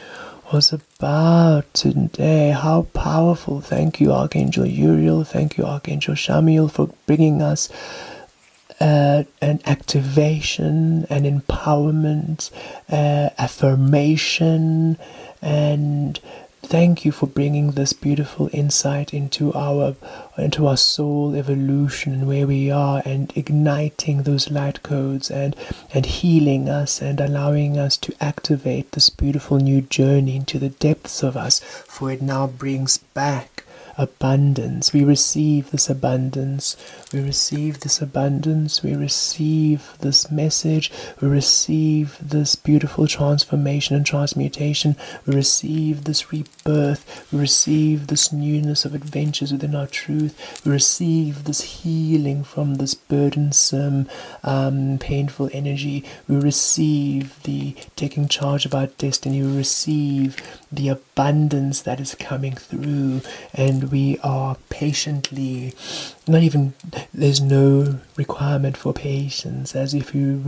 was about today. How powerful. Thank you, Archangel Uriel. Thank you, Archangel Chamuel, for bringing us an activation, an empowerment, affirmation, and thank you for bringing this beautiful insight into our soul evolution and where we are, and igniting those light codes and healing us and allowing us to activate this beautiful new journey into the depths of us, for it now brings back abundance. We receive this abundance. We receive this abundance. We receive this message. We receive this beautiful transformation and transmutation. We receive this rebirth. We receive this newness of adventures within our truth. We receive this healing from this burdensome, painful energy. We receive the taking charge of our destiny. We receive the abundance that is coming through, and we are patiently, there's no requirement for patience, as if when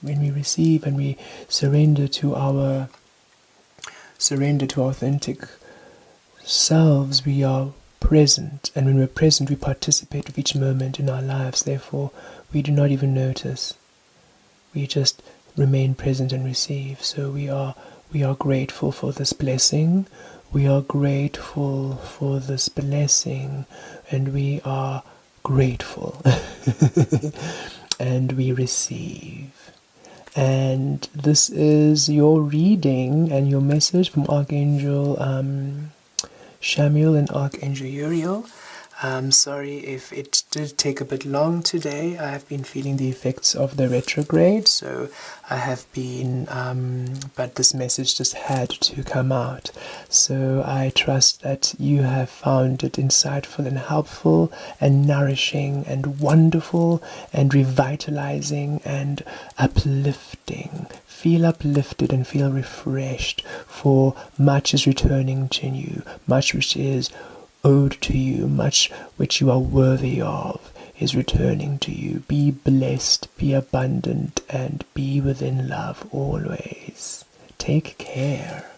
we receive and we surrender to our authentic selves, we are present, and when we're present we participate with each moment in our lives. Therefore we do not even notice, we just remain present and receive. So we are grateful for this blessing. We are grateful for this blessing, and we are grateful and we receive. And this is your reading and your message from Archangel Chamuel and Archangel Uriel. Sorry if it did take a bit long today. I have been feeling the effects of the retrograde, so I have been, but this message just had to come out. So I trust that you have found it insightful and helpful and nourishing and wonderful and revitalizing and uplifting. Feel uplifted and feel refreshed, for much is returning to you, much which is owed to you, much which you are worthy of is returning to you. Be blessed, be abundant, and be within love always. Take care.